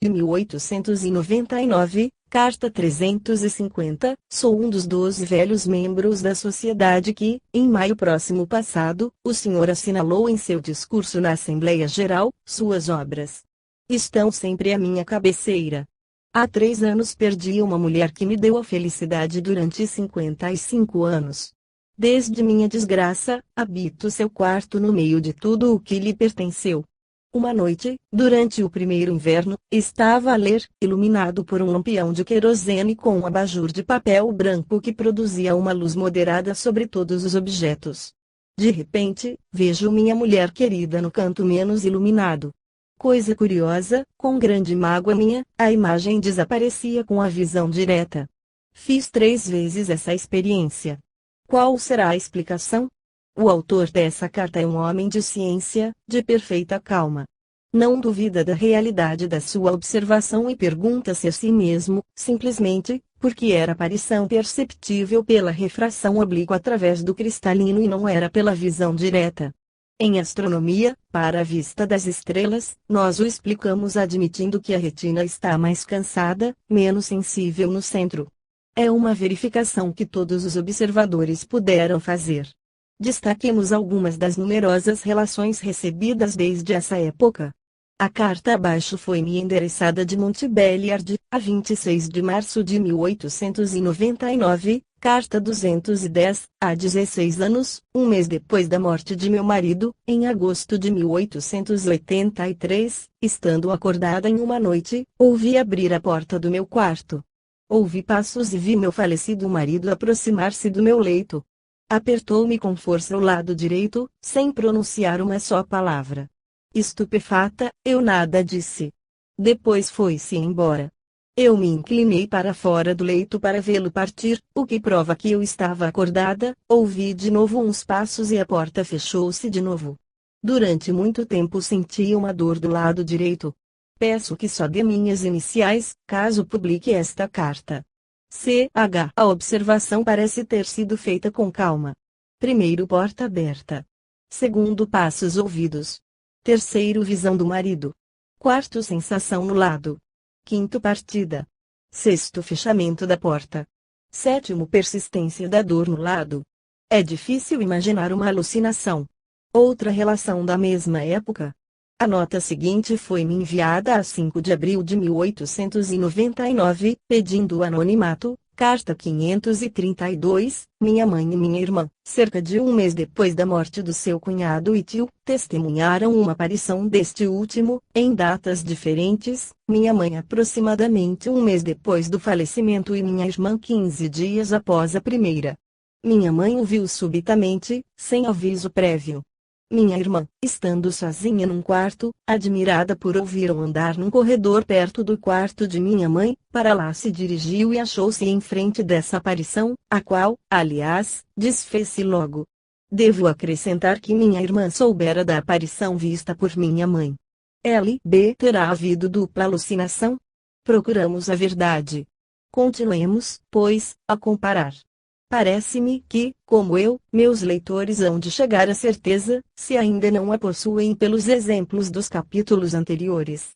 de 1899, Carta 350, sou um dos 12 velhos membros da sociedade que, em maio próximo passado, o senhor assinalou em seu discurso na Assembleia Geral, suas obras estão sempre à minha cabeceira. Há 3 anos perdi uma mulher que me deu a felicidade durante 55 anos. Desde minha desgraça, habito seu quarto no meio de tudo o que lhe pertenceu. Uma noite, durante o primeiro inverno, estava a ler, iluminado por um lampião de querosene com um abajur de papel branco que produzia uma luz moderada sobre todos os objetos. De repente, vejo minha mulher querida no canto menos iluminado. Coisa curiosa, com grande mágoa minha, a imagem desaparecia com a visão direta. Fiz 3 vezes essa experiência. Qual será a explicação? O autor dessa carta é um homem de ciência, de perfeita calma. Não duvida da realidade da sua observação e pergunta-se a si mesmo, simplesmente, por que era aparição perceptível pela refração oblíqua através do cristalino e não era pela visão direta. Em astronomia, para a vista das estrelas, nós o explicamos admitindo que a retina está mais cansada, menos sensível no centro. É uma verificação que todos os observadores puderam fazer. Destaquemos algumas das numerosas relações recebidas desde essa época. A carta abaixo foi-me endereçada de Montbéliard, a 26 de março de 1899, carta 210, há 16 anos, um mês depois da morte de meu marido, em agosto de 1883, estando acordada em uma noite, ouvi abrir a porta do meu quarto. Ouvi passos e vi meu falecido marido aproximar-se do meu leito. Apertou-me com força o lado direito, sem pronunciar uma só palavra. Estupefata, eu nada disse. Depois foi-se embora. Eu me inclinei para fora do leito para vê-lo partir, o que prova que eu estava acordada. Ouvi de novo uns passos e a porta fechou-se de novo. Durante muito tempo senti uma dor do lado direito. Peço que só dê minhas iniciais, caso publique esta carta. CH. A observação parece ter sido feita com calma. Primeiro, porta aberta. Segundo, passos ouvidos. Terceiro, visão do marido. Quarto, sensação no lado. Quinto, partida. Sexto, fechamento da porta. Sétimo, persistência da dor no lado. É difícil imaginar uma alucinação. Outra relação da mesma época. A nota seguinte foi-me enviada a 5 de abril de 1899, pedindo anonimato, carta 532, minha mãe e minha irmã, cerca de um mês depois da morte do seu cunhado e tio, testemunharam uma aparição deste último, em datas diferentes, minha mãe aproximadamente um mês depois do falecimento e minha irmã 15 dias após a primeira. Minha mãe o viu subitamente, sem aviso prévio. Minha irmã, estando sozinha num quarto, admirada por ouvir-o andar num corredor perto do quarto de minha mãe, para lá se dirigiu e achou-se em frente dessa aparição, a qual, aliás, desfez-se logo. Devo acrescentar que minha irmã soubera da aparição vista por minha mãe. L.B. Terá havido dupla alucinação? Procuramos a verdade. Continuemos, pois, a comparar. Parece-me que, como eu, meus leitores hão de chegar à certeza, se ainda não a possuem pelos exemplos dos capítulos anteriores.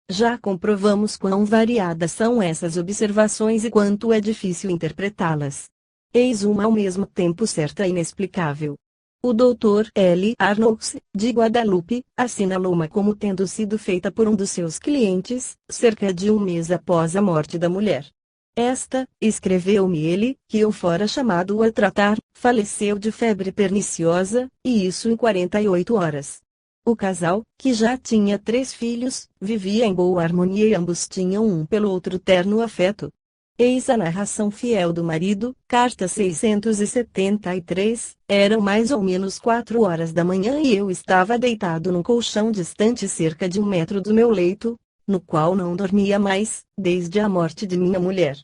Já comprovamos quão variadas são essas observações e quanto é difícil interpretá-las. Eis uma ao mesmo tempo certa e inexplicável. O Dr. L. Arnoux, de Guadalupe, assinalou-ma como tendo sido feita por um dos seus clientes, cerca de um mês após a morte da mulher. Esta, escreveu-me ele, que eu fora chamado a tratar, faleceu de febre perniciosa, e isso em 48 horas. O casal, que já tinha 3 filhos, vivia em boa harmonia e ambos tinham um pelo outro terno afeto. Eis a narração fiel do marido, carta 673, eram mais ou menos 4 horas da manhã e eu estava deitado num colchão distante cerca de 1 metro do meu leito, no qual não dormia mais, desde a morte de minha mulher.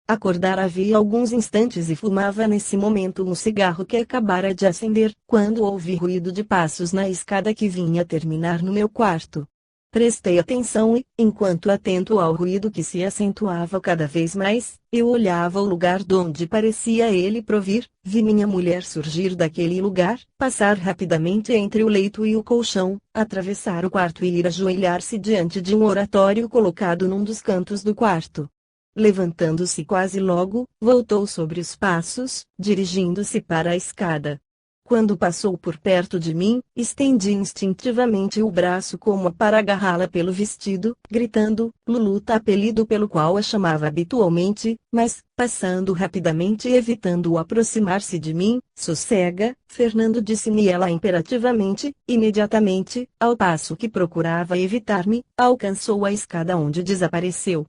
Acordara havia alguns instantes e fumava nesse momento um cigarro que acabara de acender, quando ouvi ruído de passos na escada que vinha terminar no meu quarto. Prestei atenção e, enquanto atento ao ruído que se acentuava cada vez mais, eu olhava o lugar donde parecia ele provir, vi minha mulher surgir daquele lugar, passar rapidamente entre o leito e o colchão, atravessar o quarto e ir ajoelhar-se diante de um oratório colocado num dos cantos do quarto. Levantando-se quase logo, voltou sobre os passos, dirigindo-se para a escada. Quando passou por perto de mim, estendi instintivamente o braço como para agarrá-la pelo vestido, gritando, Luluta, apelido pelo qual a chamava habitualmente, mas, passando rapidamente e evitando aproximar-se de mim, sossega, Fernando, disse-me ela imperativamente, imediatamente, ao passo que procurava evitar-me, alcançou a escada onde desapareceu.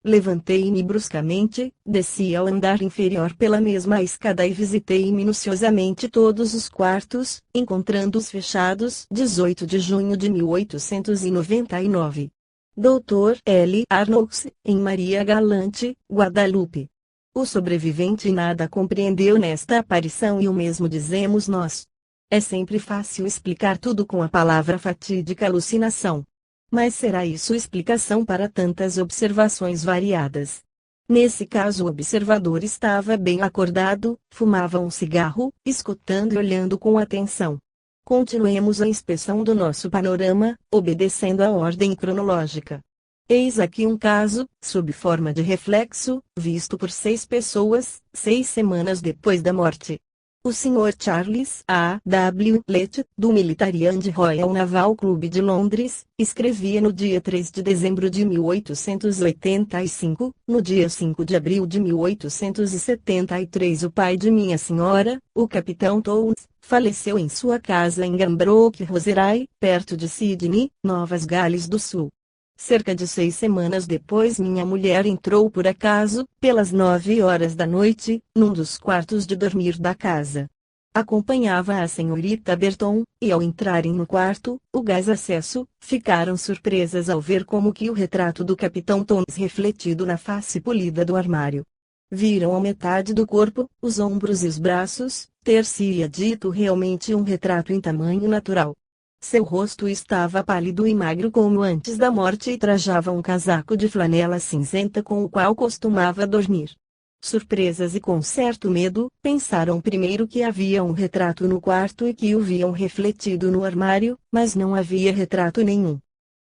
Levantei-me bruscamente, desci ao andar inferior pela mesma escada e visitei minuciosamente todos os quartos, encontrando-os fechados. 18 de junho de 1899. Dr. L. Arnoux, em Maria Galante, Guadalupe. O sobrevivente nada compreendeu nesta aparição e o mesmo dizemos nós. É sempre fácil explicar tudo com a palavra fatídica alucinação. Mas será isso explicação para tantas observações variadas? Nesse caso o observador estava bem acordado, fumava um cigarro, escutando e olhando com atenção. Continuemos a inspeção do nosso panorama, obedecendo a ordem cronológica. Eis aqui um caso, sob forma de reflexo, visto por 6 pessoas, 6 semanas depois da morte. O Sr. Charles A. W. Lett, do Military and Royal Naval Club de Londres, escrevia no dia 3 de dezembro de 1885, no dia 5 de abril de 1873 o pai de minha senhora, o capitão Townes, faleceu em sua casa em Gambrook Roseray, perto de Sydney, Novas Gales do Sul. Cerca de 6 semanas depois minha mulher entrou por acaso, pelas 9 horas da noite, num dos quartos de dormir da casa. Acompanhava a senhorita Berton, e ao entrarem no quarto, o gás acesso, ficaram surpresas ao ver como que o retrato do capitão Townes refletido na face polida do armário. Viram a metade do corpo, os ombros e os braços, ter-se-ia dito realmente um retrato em tamanho natural. Seu rosto estava pálido e magro como antes da morte e trajava um casaco de flanela cinzenta com o qual costumava dormir. Surpresas e com certo medo, pensaram primeiro que havia um retrato no quarto e que o viam refletido no armário, mas não havia retrato nenhum.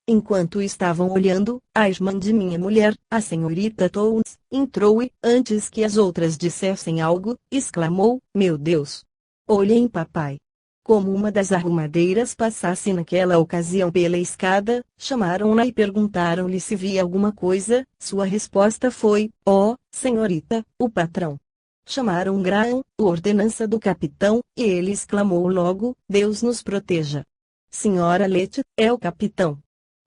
Enquanto estavam olhando, a irmã de minha mulher, a senhorita Townes, entrou e, antes que as outras dissessem algo, exclamou, Meu Deus! Olhem, papai! Como uma das arrumadeiras passasse naquela ocasião pela escada, chamaram-na e perguntaram-lhe se via alguma coisa. Sua resposta foi, senhorita, o patrão. Chamaram Graham, o ordenança do capitão, e ele exclamou logo, Deus nos proteja. Senhora Lett, é o capitão.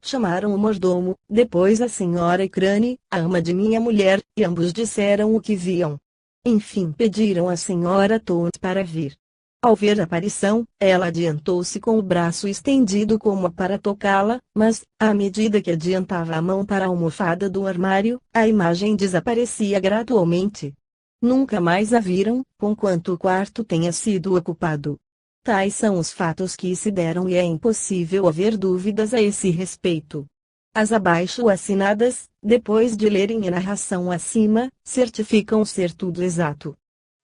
Chamaram o mordomo, depois a senhora Crane, a ama de minha mulher, e ambos disseram o que viam. Enfim pediram à senhora Townes para vir. Ao ver a aparição, ela adiantou-se com o braço estendido como para tocá-la, mas, à medida que adiantava a mão para a almofada do armário, a imagem desaparecia gradualmente. Nunca mais a viram, conquanto o quarto tenha sido ocupado. Tais são os fatos que se deram e é impossível haver dúvidas a esse respeito. As abaixo assinadas, depois de lerem a narração acima, certificam ser tudo exato.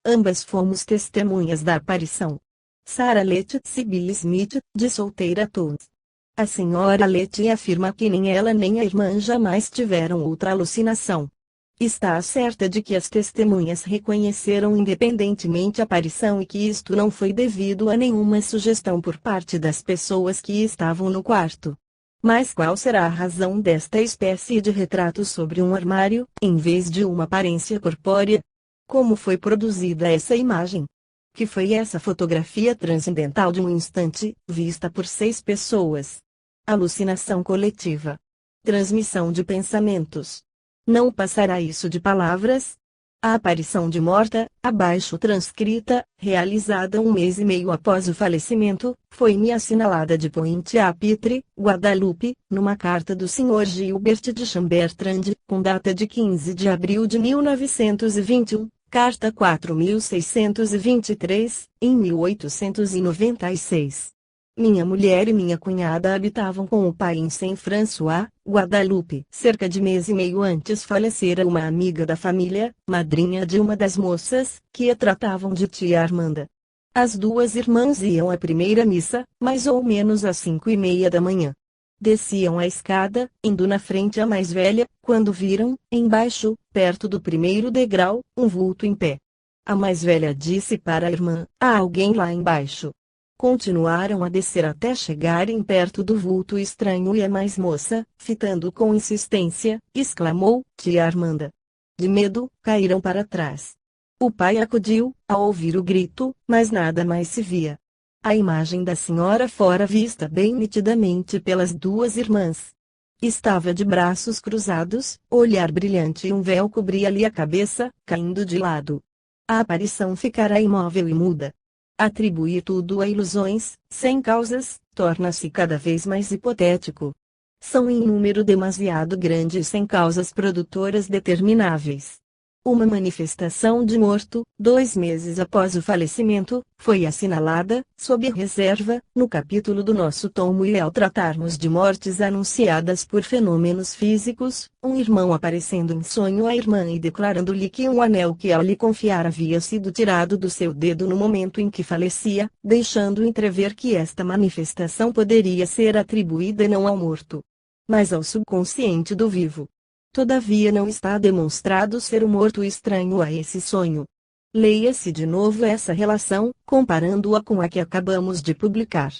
Ambas fomos testemunhas da aparição. Sarah Lett Sibyl Smith, de solteira Townes. A senhora Lett afirma que nem ela nem a irmã jamais tiveram outra alucinação. Está certa de que as testemunhas reconheceram independentemente a aparição e que isto não foi devido a nenhuma sugestão por parte das pessoas que estavam no quarto. Mas qual será a razão desta espécie de retrato sobre um armário, em vez de uma aparência corpórea? Como foi produzida essa imagem? Que foi essa fotografia transcendental de um instante, vista por 6 pessoas? Alucinação coletiva. Transmissão de pensamentos. Não passará isso de palavras? A aparição de morta, abaixo transcrita, realizada 1 mês e meio após o falecimento, foi-me assinalada de Pointe-à-Pitre, Guadalupe, numa carta do Sr. Gilbert de Chambertrand, com data de 15 de abril de 1921. Carta 4623, em 1896. Minha mulher e minha cunhada habitavam com o pai em Saint-François, Guadalupe. Cerca de mês e meio antes falecera uma amiga da família, madrinha de uma das moças, que a tratavam de tia Armanda. As duas irmãs iam à primeira missa, mais ou menos às 5:30 da manhã. Desciam a escada, indo na frente a mais velha, quando viram, embaixo, perto do primeiro degrau, um vulto em pé. A mais velha disse para a irmã: "Há alguém lá embaixo." Continuaram a descer até chegarem perto do vulto estranho e a mais moça, fitando com insistência, exclamou: "Tia Armanda." De medo, caíram para trás. O pai acudiu, ao ouvir o grito, mas nada mais se via. A imagem da senhora fora vista bem nitidamente pelas duas irmãs. Estava de braços cruzados, olhar brilhante e um véu cobria-lhe a cabeça, caindo de lado. A aparição ficara imóvel e muda. Atribuir tudo a ilusões, sem causas, torna-se cada vez mais hipotético. São em número demasiado grande e sem causas produtoras determináveis. Uma manifestação de morto, 2 meses após o falecimento, foi assinalada, sob reserva, no capítulo do nosso tomo e ao tratarmos de mortes anunciadas por fenômenos físicos, um irmão aparecendo em sonho à irmã e declarando-lhe que um anel que ela lhe confiara havia sido tirado do seu dedo no momento em que falecia, deixando entrever que esta manifestação poderia ser atribuída não ao morto, mas ao subconsciente do vivo. Todavia não está demonstrado ser o morto estranho a esse sonho. Leia-se de novo essa relação, comparando-a com a que acabamos de publicar.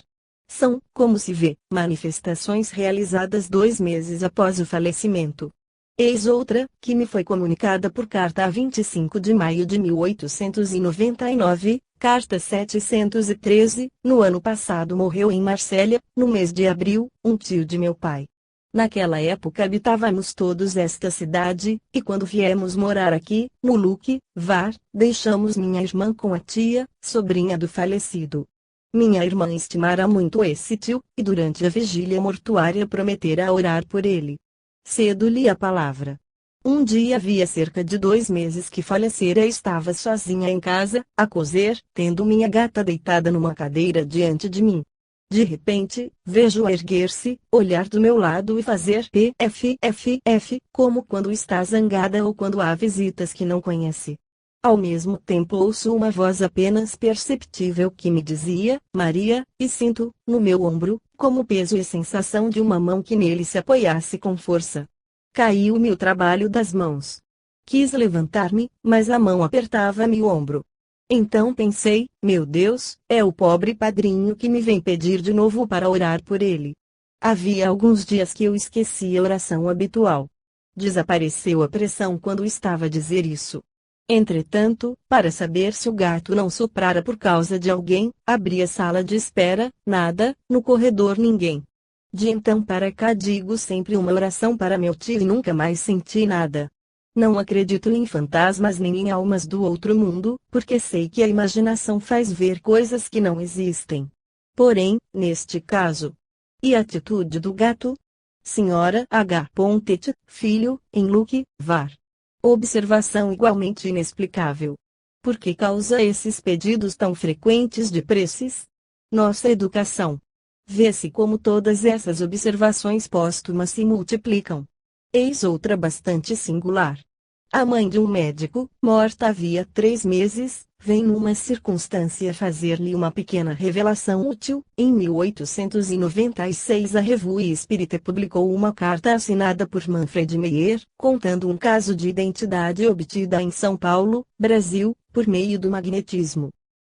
São, como se vê, manifestações realizadas 2 meses após o falecimento. Eis outra, que me foi comunicada por carta a 25 de maio de 1899, carta 713, no ano passado morreu em Marsella, no mês de abril, um tio de meu pai. Naquela época habitávamos todos esta cidade, e quando viemos morar aqui, no Luque, Var, deixamos minha irmã com a tia, sobrinha do falecido. Minha irmã estimara muito esse tio, e durante a vigília mortuária prometera orar por ele. Cedo-lhe a palavra. Um dia havia cerca de 2 meses que falecera e estava sozinha em casa, a cozer, tendo minha gata deitada numa cadeira diante de mim. De repente, vejo-a erguer-se, olhar do meu lado e fazer PFFF, como quando está zangada ou quando há visitas que não conhece. Ao mesmo tempo ouço uma voz apenas perceptível que me dizia: "Maria", e sinto, no meu ombro, como peso e sensação de uma mão que nele se apoiasse com força. Caiu-me o trabalho das mãos. Quis levantar-me, mas a mão apertava-me o ombro. Então pensei: meu Deus, é o pobre padrinho que me vem pedir de novo para orar por ele. Havia alguns dias que eu esqueci a oração habitual. Desapareceu a pressão quando estava a dizer isso. Entretanto, para saber se o gato não soprara por causa de alguém, abri a sala de espera, nada, no corredor ninguém. De então para cá digo sempre uma oração para meu tio e nunca mais senti nada. Não acredito em fantasmas nem em almas do outro mundo, porque sei que a imaginação faz ver coisas que não existem. Porém, neste caso. E a atitude do gato? Senhora H. Pontet, filho, em Luque, Var. Observação igualmente inexplicável. Por que causa esses pedidos tão frequentes de preces? Nossa educação. Vê-se como todas essas observações póstumas se multiplicam. Eis outra bastante singular. A mãe de um médico, morta havia 3 meses, vem numa circunstância fazer-lhe uma pequena revelação útil. Em 1896 a Revue Espírita publicou uma carta assinada por Manfred Meyer, contando um caso de identidade obtida em São Paulo, Brasil, por meio do magnetismo.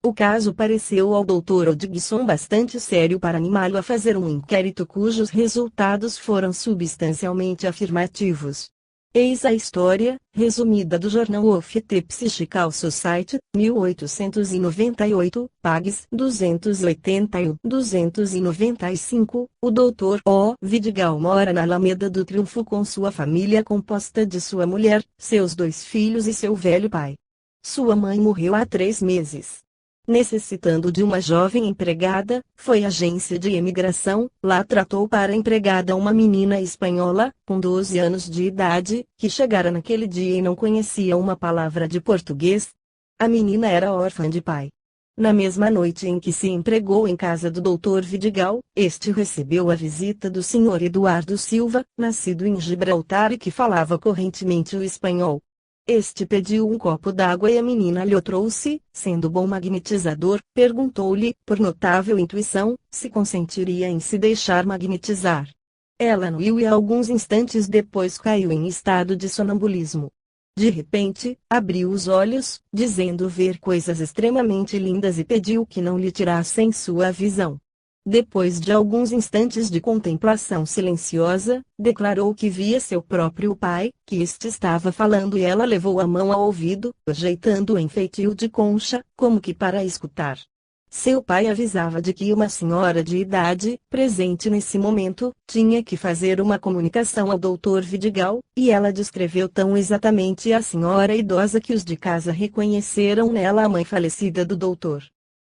O caso pareceu ao Dr. Hodgson bastante sério para animá-lo a fazer um inquérito cujos resultados foram substancialmente afirmativos. Eis a história, resumida do jornal of the Psychical Society, 1898, pags 281-295. O Dr. O. Vidigal mora na Alameda do Triunfo com sua família composta de sua mulher, seus 2 filhos e seu velho pai. Sua mãe morreu há 3 meses. Necessitando de uma jovem empregada, foi à agência de imigração, lá tratou para a empregada uma menina espanhola, com 12 anos de idade, que chegara naquele dia e não conhecia uma palavra de português. A menina era órfã de pai. Na mesma noite em que se empregou em casa do Dr. Vidigal, este recebeu a visita do Sr. Eduardo Silva, nascido em Gibraltar e que falava correntemente o espanhol. Este pediu um copo d'água e a menina lhe o trouxe, sendo bom magnetizador, perguntou-lhe, por notável intuição, se consentiria em se deixar magnetizar. Ela anuiu e alguns instantes depois caiu em estado de sonambulismo. De repente, abriu os olhos, dizendo ver coisas extremamente lindas e pediu que não lhe tirassem sua visão. Depois de alguns instantes de contemplação silenciosa, declarou que via seu próprio pai, que este estava falando e ela levou a mão ao ouvido, ajeitando-o em feitio de concha, como que para escutar. Seu pai avisava de que uma senhora de idade, presente nesse momento, tinha que fazer uma comunicação ao Dr. Vidigal, e ela descreveu tão exatamente a senhora idosa que os de casa reconheceram nela a mãe falecida do doutor.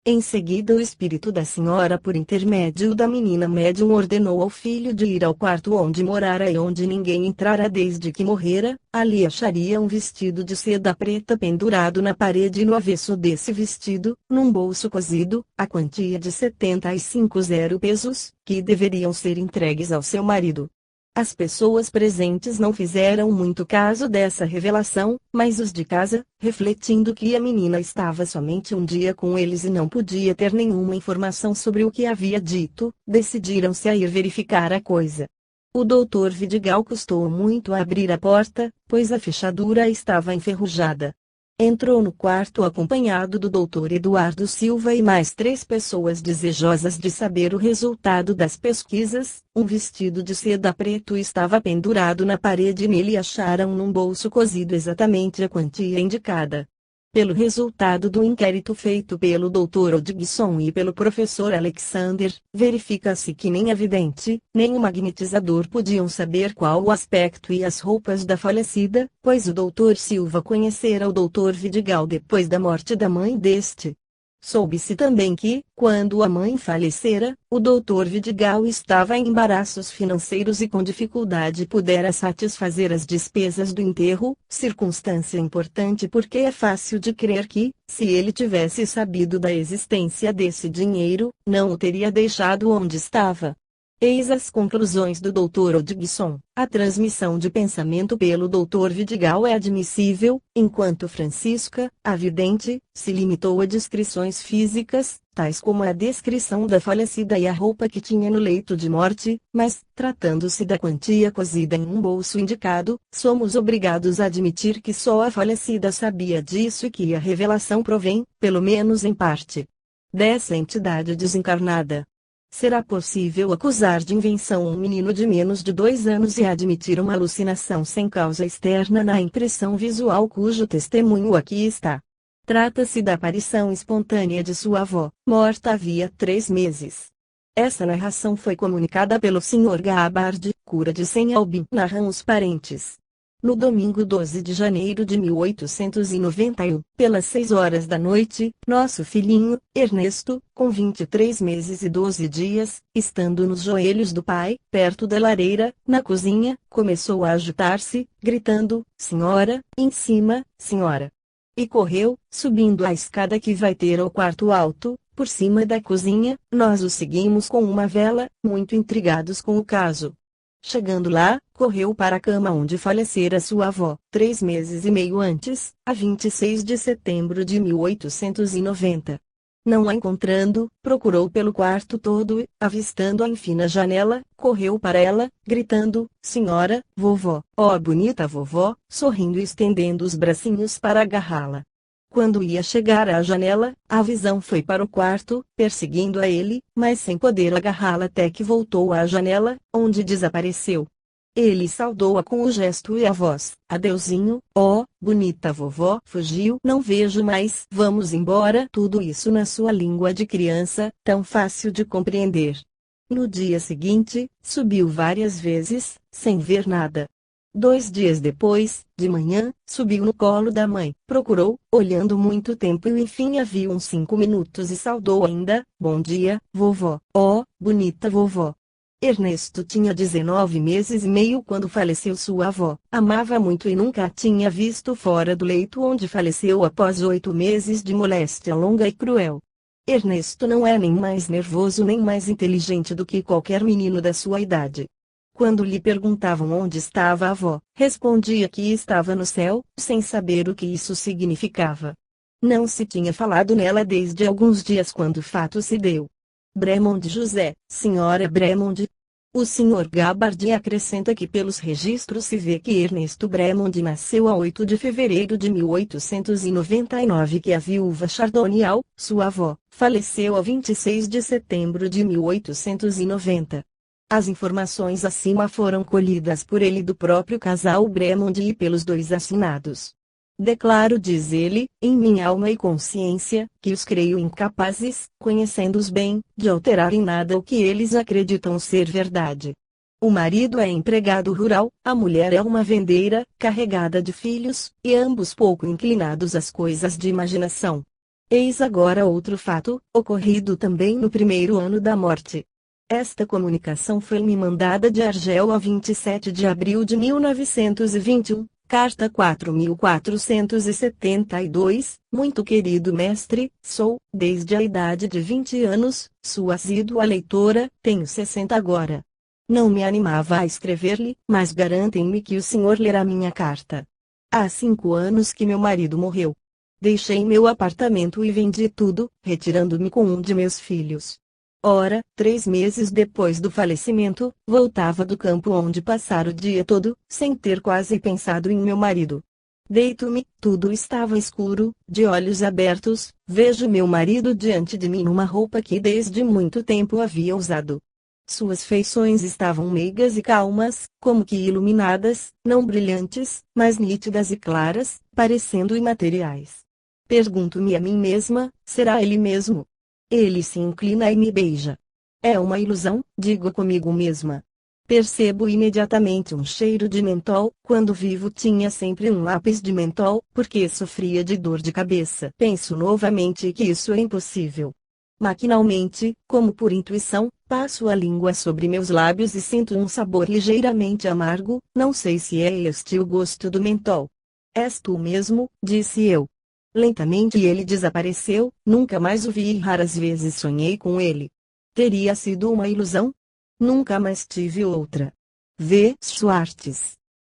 Em seguida o espírito da senhora por intermédio da menina médium ordenou ao filho de ir ao quarto onde morara e onde ninguém entrara desde que morrera, ali acharia um vestido de seda preta pendurado na parede e no avesso desse vestido, num bolso cosido, a quantia de 75 pesos, que deveriam ser entregues ao seu marido. As pessoas presentes não fizeram muito caso dessa revelação, mas os de casa, refletindo que a menina estava somente um dia com eles e não podia ter nenhuma informação sobre o que havia dito, decidiram-se a ir verificar a coisa. O Dr. Vidigal custou muito a abrir a porta, pois a fechadura estava enferrujada. Entrou no quarto acompanhado do Dr. Eduardo Silva e mais 3 pessoas desejosas de saber o resultado das pesquisas. Um vestido de seda preto estava pendurado na parede e nele acharam num bolso cosido exatamente a quantia indicada. Pelo resultado do inquérito feito pelo Dr. Odgson e pelo professor Alexander, verifica-se que nem a vidente, nem o magnetizador podiam saber qual o aspecto e as roupas da falecida, pois o Dr. Silva conhecera o Dr. Vidigal depois da morte da mãe deste. Soube-se também que, quando a mãe falecera, o Dr. Vidigal estava em embaraços financeiros e com dificuldade pudera satisfazer as despesas do enterro, circunstância importante porque é fácil de crer que, se ele tivesse sabido da existência desse dinheiro, não o teria deixado onde estava. Eis as conclusões do Dr. Odgson. A transmissão de pensamento pelo Dr. Vidigal é admissível, enquanto Francisca, a vidente, se limitou a descrições físicas, tais como a descrição da falecida e a roupa que tinha no leito de morte, mas, tratando-se da quantia cozida em um bolso indicado, somos obrigados a admitir que só a falecida sabia disso e que a revelação provém, pelo menos em parte, dessa entidade desencarnada. Será possível acusar de invenção um menino de menos de 2 anos e admitir uma alucinação sem causa externa na impressão visual cujo testemunho aqui está. Trata-se da aparição espontânea de sua avó, morta havia 3 meses. Essa narração foi comunicada pelo Sr. Gabardi, cura de Senhalbim, narram os parentes. No domingo 12 de janeiro de 1891, pelas 6 horas da noite, nosso filhinho, Ernesto, com 23 meses e 12 dias, estando nos joelhos do pai, perto da lareira, na cozinha, começou a agitar-se, gritando: "Senhora, em cima, senhora!" E correu, subindo a escada que vai ter ao quarto alto, por cima da cozinha. Nós o seguimos com uma vela, muito intrigados com o caso. Chegando lá, correu para a cama onde falecera sua avó, 3 meses e meio antes, a 26 de setembro de 1890. Não a encontrando, procurou pelo quarto todo e, avistando-a enfim na janela, correu para ela, gritando: "Senhora, vovó, ó bonita vovó", sorrindo e estendendo os bracinhos para agarrá-la. Quando ia chegar à janela, a visão foi para o quarto, perseguindo a ele, mas sem poder agarrá-la até que voltou à janela, onde desapareceu. Ele saudou-a com o gesto e a voz: "Adeuzinho, ó, bonita vovó". Fugiu. "Não vejo mais". "Vamos embora". Tudo isso na sua língua de criança, tão fácil de compreender. No dia seguinte, subiu várias vezes, sem ver nada. 2 dias depois, de manhã, subiu no colo da mãe, procurou, olhando muito tempo e enfim a viu uns 5 minutos e saudou ainda: "Bom dia, vovó, ó, bonita vovó". Ernesto tinha 19 meses e meio quando faleceu sua avó. Amava muito e nunca a tinha visto fora do leito onde faleceu após 8 meses de moléstia longa e cruel. Ernesto não é nem mais nervoso nem mais inteligente do que qualquer menino da sua idade. Quando lhe perguntavam onde estava a avó, respondia que estava no céu, sem saber o que isso significava. Não se tinha falado nela desde alguns dias quando o fato se deu. Bremond José, Sra. Bremond. O Sr. Gabardi acrescenta que pelos registros se vê que Ernesto Bremond nasceu a 8 de fevereiro de 1899 e que a viúva Chardonial, sua avó, faleceu a 26 de setembro de 1890. As informações acima foram colhidas por ele do próprio casal Bremond e pelos dois assinados. Declaro, diz ele, em minha alma e consciência, que os creio incapazes, conhecendo-os bem, de alterar em nada o que eles acreditam ser verdade. O marido é empregado rural, a mulher é uma vendeira, carregada de filhos, e ambos pouco inclinados às coisas de imaginação. Eis agora outro fato, ocorrido também no primeiro ano da morte. Esta comunicação foi-me mandada de Argel a 27 de abril de 1921. Carta 4472, muito querido mestre, sou, desde a idade de 20 anos, sua assídua leitora, tenho 60 agora. Não me animava a escrever-lhe, mas garantem-me que o senhor lerá minha carta. Há 5 anos que meu marido morreu. Deixei meu apartamento e vendi tudo, retirando-me com um de meus filhos. Ora, 3 meses depois do falecimento, voltava do campo onde passara o dia todo, sem ter quase pensado em meu marido. Deito-me, tudo estava escuro, de olhos abertos, vejo meu marido diante de mim numa roupa que desde muito tempo havia usado. Suas feições estavam meigas e calmas, como que iluminadas, não brilhantes, mas nítidas e claras, parecendo imateriais. Pergunto-me a mim mesma, será ele mesmo? Ele se inclina e me beija. É uma ilusão, digo comigo mesma. Percebo imediatamente um cheiro de mentol, quando vivo tinha sempre um lápis de mentol, porque sofria de dor de cabeça. Penso novamente que isso é impossível. Maquinalmente, como por intuição, passo a língua sobre meus lábios e sinto um sabor ligeiramente amargo, não sei se é este o gosto do mentol. És tu mesmo, disse eu. Lentamente ele desapareceu, nunca mais o vi e raras vezes sonhei com ele. Teria sido uma ilusão? Nunca mais tive outra. V. Schwartz.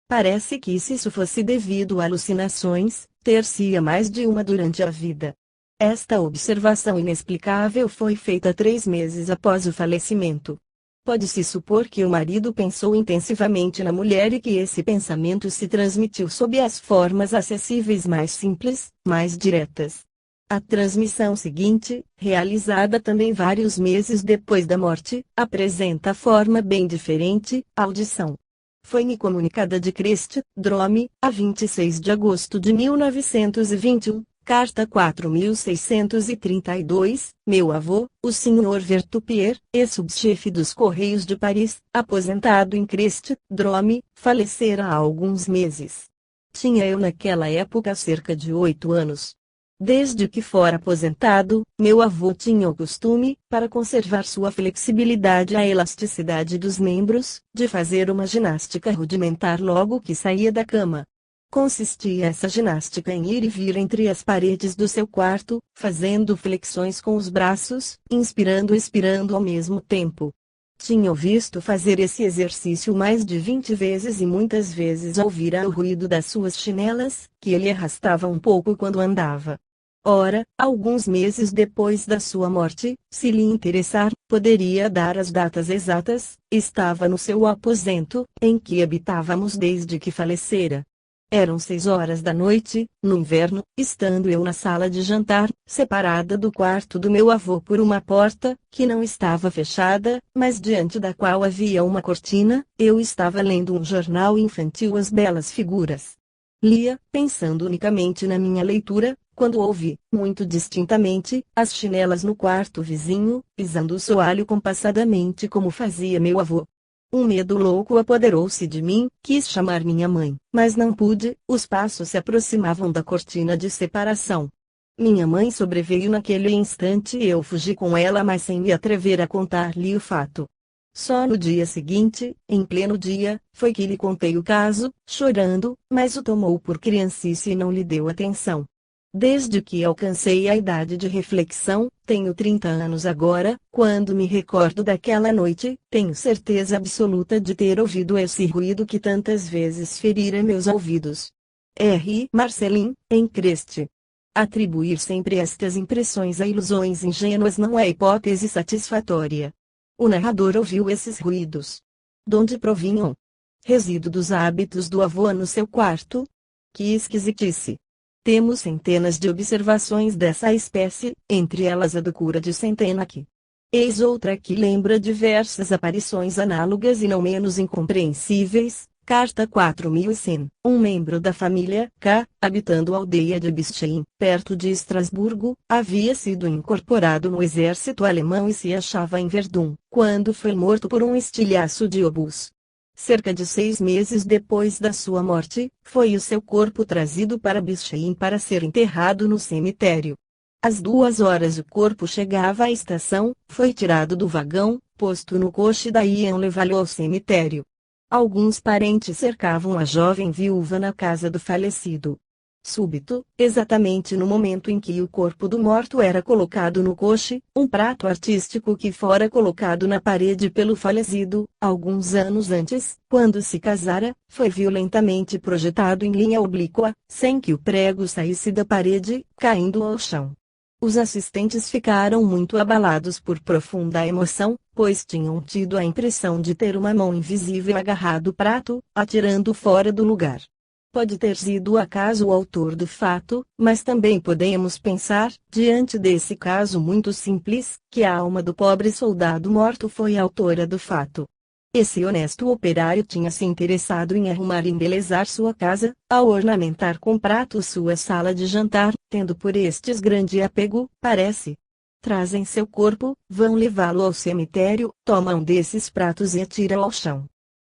Parece que se isso fosse devido a alucinações, ter-se-ia mais de uma durante a vida. Esta observação inexplicável foi feita 3 meses após o falecimento. Pode-se supor que o marido pensou intensivamente na mulher e que esse pensamento se transmitiu sob as formas acessíveis mais simples, mais diretas. A transmissão seguinte, realizada também vários meses depois da morte, apresenta forma bem diferente, a audição. Foi-me comunicada de Crest, Drome, a 26 de agosto de 1921. Carta 4632, meu avô, o Sr. Vertupier, ex-subchefe dos Correios de Paris, aposentado em Crest, Drome, falecera há alguns meses. Tinha eu naquela época cerca de 8 anos. Desde que fora aposentado, meu avô tinha o costume, para conservar sua flexibilidade e a elasticidade dos membros, de fazer uma ginástica rudimentar logo que saía da cama. Consistia essa ginástica em ir e vir entre as paredes do seu quarto, fazendo flexões com os braços, inspirando e expirando ao mesmo tempo. Tinha visto fazer esse exercício mais de 20 vezes e muitas vezes ouvira o ruído das suas chinelas, que ele arrastava um pouco quando andava. Ora, alguns meses depois da sua morte, se lhe interessar, poderia dar as datas exatas, estava no seu aposento, em que habitávamos desde que falecera. Eram 6 horas da noite, no inverno, estando eu na sala de jantar, separada do quarto do meu avô por uma porta, que não estava fechada, mas diante da qual havia uma cortina, eu estava lendo um jornal infantil As Belas Figuras. Lia, pensando unicamente na minha leitura, quando ouvi, muito distintamente, as chinelas no quarto vizinho, pisando o soalho compassadamente como fazia meu avô. Um medo louco apoderou-se de mim, quis chamar minha mãe, mas não pude, os passos se aproximavam da cortina de separação. Minha mãe sobreveio naquele instante e eu fugi com ela, mas sem me atrever a contar-lhe o fato. Só no dia seguinte, em pleno dia, foi que lhe contei o caso, chorando, mas o tomou por criancice e não lhe deu atenção. Desde que alcancei a idade de reflexão, tenho 30 anos agora, quando me recordo daquela noite, tenho certeza absoluta de ter ouvido esse ruído que tantas vezes ferira meus ouvidos. R. Marcelin, em Creste. Atribuir sempre estas impressões a ilusões ingênuas não é hipótese satisfatória. O narrador ouviu esses ruídos. Donde provinham? Resíduo dos hábitos do avô no seu quarto? Que esquisitice! Temos centenas de observações dessa espécie, entre elas a do cura de Centenac. Eis outra que lembra diversas aparições análogas e não menos incompreensíveis. Carta 4100. Um membro da família K, habitando a aldeia de Bistein, perto de Estrasburgo, havia sido incorporado no exército alemão e se achava em Verdun, quando foi morto por um estilhaço de obus. Cerca de 6 meses depois da sua morte, foi o seu corpo trazido para Bistein para ser enterrado no cemitério. Às 2 horas o corpo chegava à estação, foi tirado do vagão, posto no coche e daí iam levá-lo ao cemitério. Alguns parentes cercavam a jovem viúva na casa do falecido. Súbito, exatamente no momento em que o corpo do morto era colocado no coche, um prato artístico que fora colocado na parede pelo falecido, alguns anos antes, quando se casara, foi violentamente projetado em linha oblíqua, sem que o prego saísse da parede, caindo ao chão. Os assistentes ficaram muito abalados por profunda emoção, pois tinham tido a impressão de ter uma mão invisível agarrado o prato, atirando fora do lugar. Pode ter sido acaso o autor do fato, mas também podemos pensar, diante desse caso muito simples, que a alma do pobre soldado morto foi a autora do fato. Esse honesto operário tinha se interessado em arrumar e embelezar sua casa, a ornamentar com pratos sua sala de jantar, tendo por estes grande apego, parece. Trazem seu corpo, vão levá-lo ao cemitério, tomam desses pratos e atiram ao chão.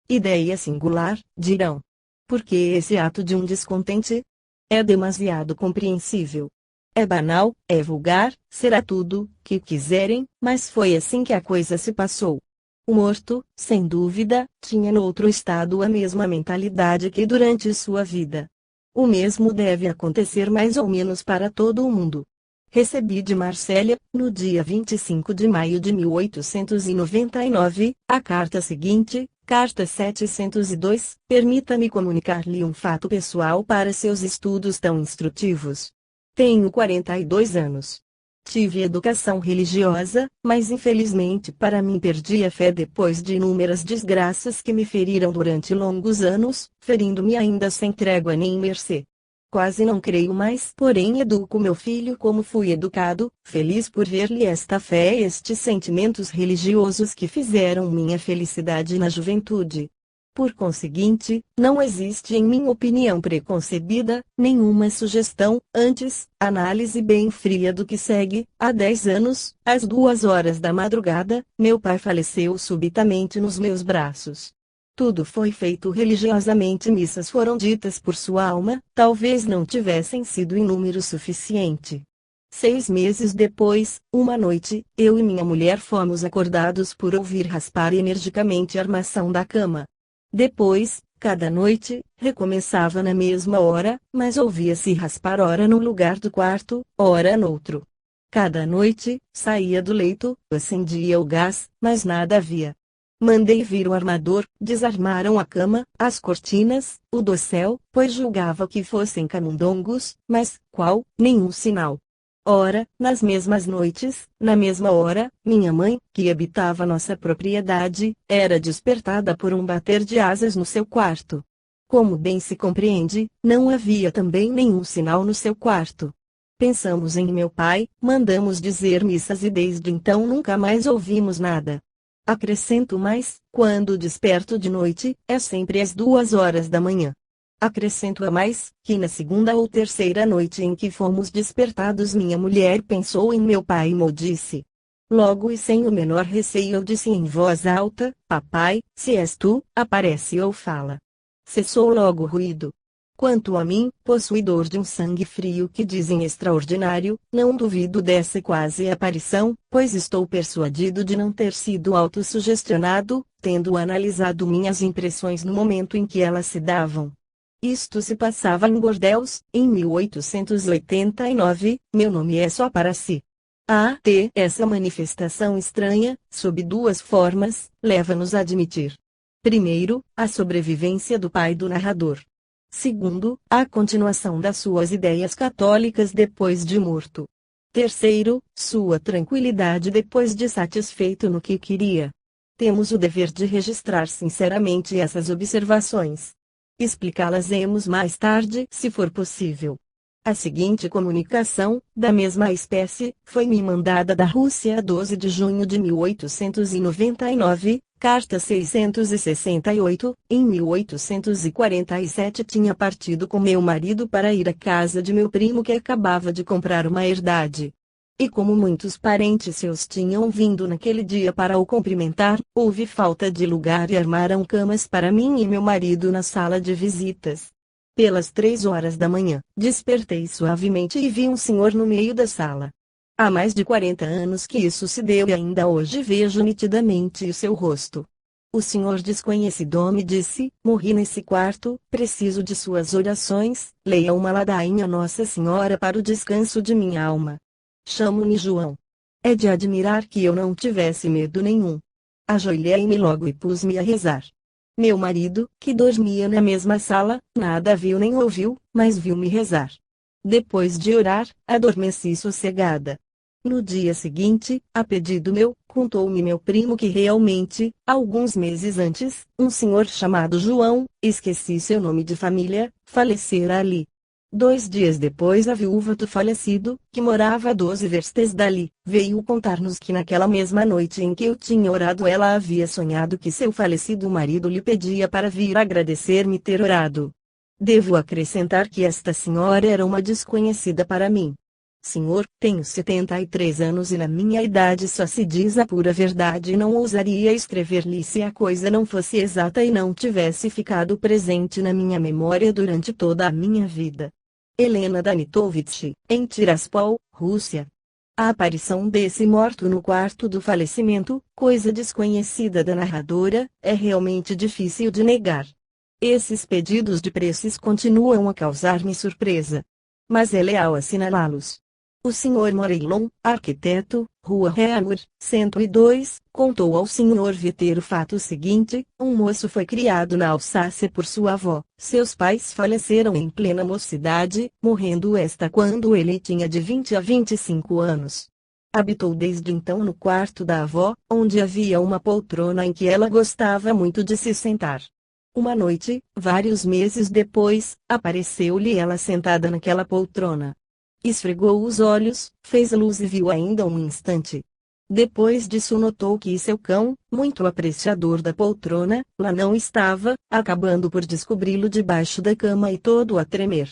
Ideia singular, dirão. Por que esse ato de um descontente? É demasiado compreensível. É banal, é vulgar, será tudo que quiserem, mas foi assim que a coisa se passou. O morto, sem dúvida, tinha no outro estado a mesma mentalidade que durante sua vida. O mesmo deve acontecer mais ou menos para todo o mundo. Recebi de Marsella, no dia 25 de maio de 1899, a carta seguinte, carta 702, permita-me comunicar-lhe um fato pessoal para seus estudos tão instrutivos. Tenho 42 anos. Tive educação religiosa, mas infelizmente para mim perdi a fé depois de inúmeras desgraças que me feriram durante longos anos, ferindo-me ainda sem trégua nem mercê. Quase não creio mais, porém educo meu filho como fui educado, feliz por ver-lhe esta fé e estes sentimentos religiosos que fizeram minha felicidade na juventude. Por conseguinte, não existe em minha opinião preconcebida, nenhuma sugestão, antes, análise bem fria do que segue. Há 10 anos, às 2 horas da madrugada, meu pai faleceu subitamente nos meus braços. Tudo foi feito religiosamente, missas foram ditas por sua alma, talvez não tivessem sido em número suficiente. 6 meses depois, uma noite, eu e minha mulher fomos acordados por ouvir raspar energicamente a armação da cama. Depois, cada noite, recomeçava na mesma hora, mas ouvia-se raspar ora num lugar do quarto, ora noutro. Cada noite, saía do leito, acendia o gás, mas nada havia. Mandei vir o armador, desarmaram a cama, as cortinas, o dossel, pois julgava que fossem camundongos, mas, qual, nenhum sinal. Ora, nas mesmas noites, na mesma hora, minha mãe, que habitava nossa propriedade, era despertada por um bater de asas no seu quarto. Como bem se compreende, não havia também nenhum sinal no seu quarto. Pensamos em meu pai, mandamos dizer missas e desde então nunca mais ouvimos nada. Acrescento mais, quando desperto de noite, é sempre às 2 horas da manhã. Acrescento a mais, que na segunda ou terceira noite em que fomos despertados minha mulher pensou em meu pai e me disse. Logo e sem o menor receio eu disse em voz alta, papai, se és tu, aparece ou fala. Cessou logo o ruído. Quanto a mim, possuidor de um sangue frio que dizem extraordinário, não duvido dessa quase aparição, pois estou persuadido de não ter sido autossugestionado, tendo analisado minhas impressões no momento em que elas se davam. Isto se passava em Bordeaux, em 1889, meu nome é só para si. Essa manifestação estranha, sob duas formas, leva-nos a admitir. Primeiro, a sobrevivência do pai do narrador. Segundo, a continuação das suas ideias católicas depois de morto. Terceiro, sua tranquilidade depois de satisfeito no que queria. Temos o dever de registrar sinceramente essas observações. Explicá-las-emos mais tarde, se for possível. A seguinte comunicação, da mesma espécie, foi-me mandada da Rússia a 12 de junho de 1899, carta 668, em 1847 tinha partido com meu marido para ir à casa de meu primo que acabava de comprar uma herdade. E como muitos parentes seus tinham vindo naquele dia para o cumprimentar, houve falta de lugar e armaram camas para mim e meu marido na sala de visitas. Pelas 3 horas da manhã, despertei suavemente e vi um senhor no meio da sala. Há mais de 40 anos que isso se deu e ainda hoje vejo nitidamente o seu rosto. O senhor desconhecido me disse: morri nesse quarto, preciso de suas orações, leia uma ladainha Nossa Senhora para o descanso de minha alma. Chamo-me João. É de admirar que eu não tivesse medo nenhum. Ajoelhei-me logo e pus-me a rezar. Meu marido, que dormia na mesma sala, nada viu nem ouviu, mas viu-me rezar. Depois de orar, adormeci sossegada. No dia seguinte, a pedido meu, contou-me meu primo que realmente, alguns meses antes, um senhor chamado João, esqueci seu nome de família, falecera ali. 2 dias depois a viúva do falecido, que morava a 12 verstes dali, veio contar-nos que naquela mesma noite em que eu tinha orado ela havia sonhado que seu falecido marido lhe pedia para vir agradecer-me ter orado. Devo acrescentar que esta senhora era uma desconhecida para mim. Senhor, tenho 73 anos e na minha idade só se diz a pura verdade e não ousaria escrever-lhe se a coisa não fosse exata e não tivesse ficado presente na minha memória durante toda a minha vida. Helena Danitovich, em Tiraspol, Rússia. A aparição desse morto no quarto do falecimento, coisa desconhecida da narradora, é realmente difícil de negar. Esses pedidos de preces continuam a causar-me surpresa. Mas é leal assinalá-los. O Sr. Moreilon, arquiteto, Rua Reaumur, 102, contou ao Sr. Viter o fato seguinte: um moço foi criado na Alsácia por sua avó. Seus pais faleceram em plena mocidade, morrendo esta quando ele tinha de 20 a 25 anos. Habitou desde então no quarto da avó, onde havia uma poltrona em que ela gostava muito de se sentar. Uma noite, vários meses depois, apareceu-lhe ela sentada naquela poltrona. Esfregou os olhos, fez luz e viu ainda um instante. Depois disso notou que seu cão, muito apreciador da poltrona, lá não estava, acabando por descobri-lo debaixo da cama e todo a tremer.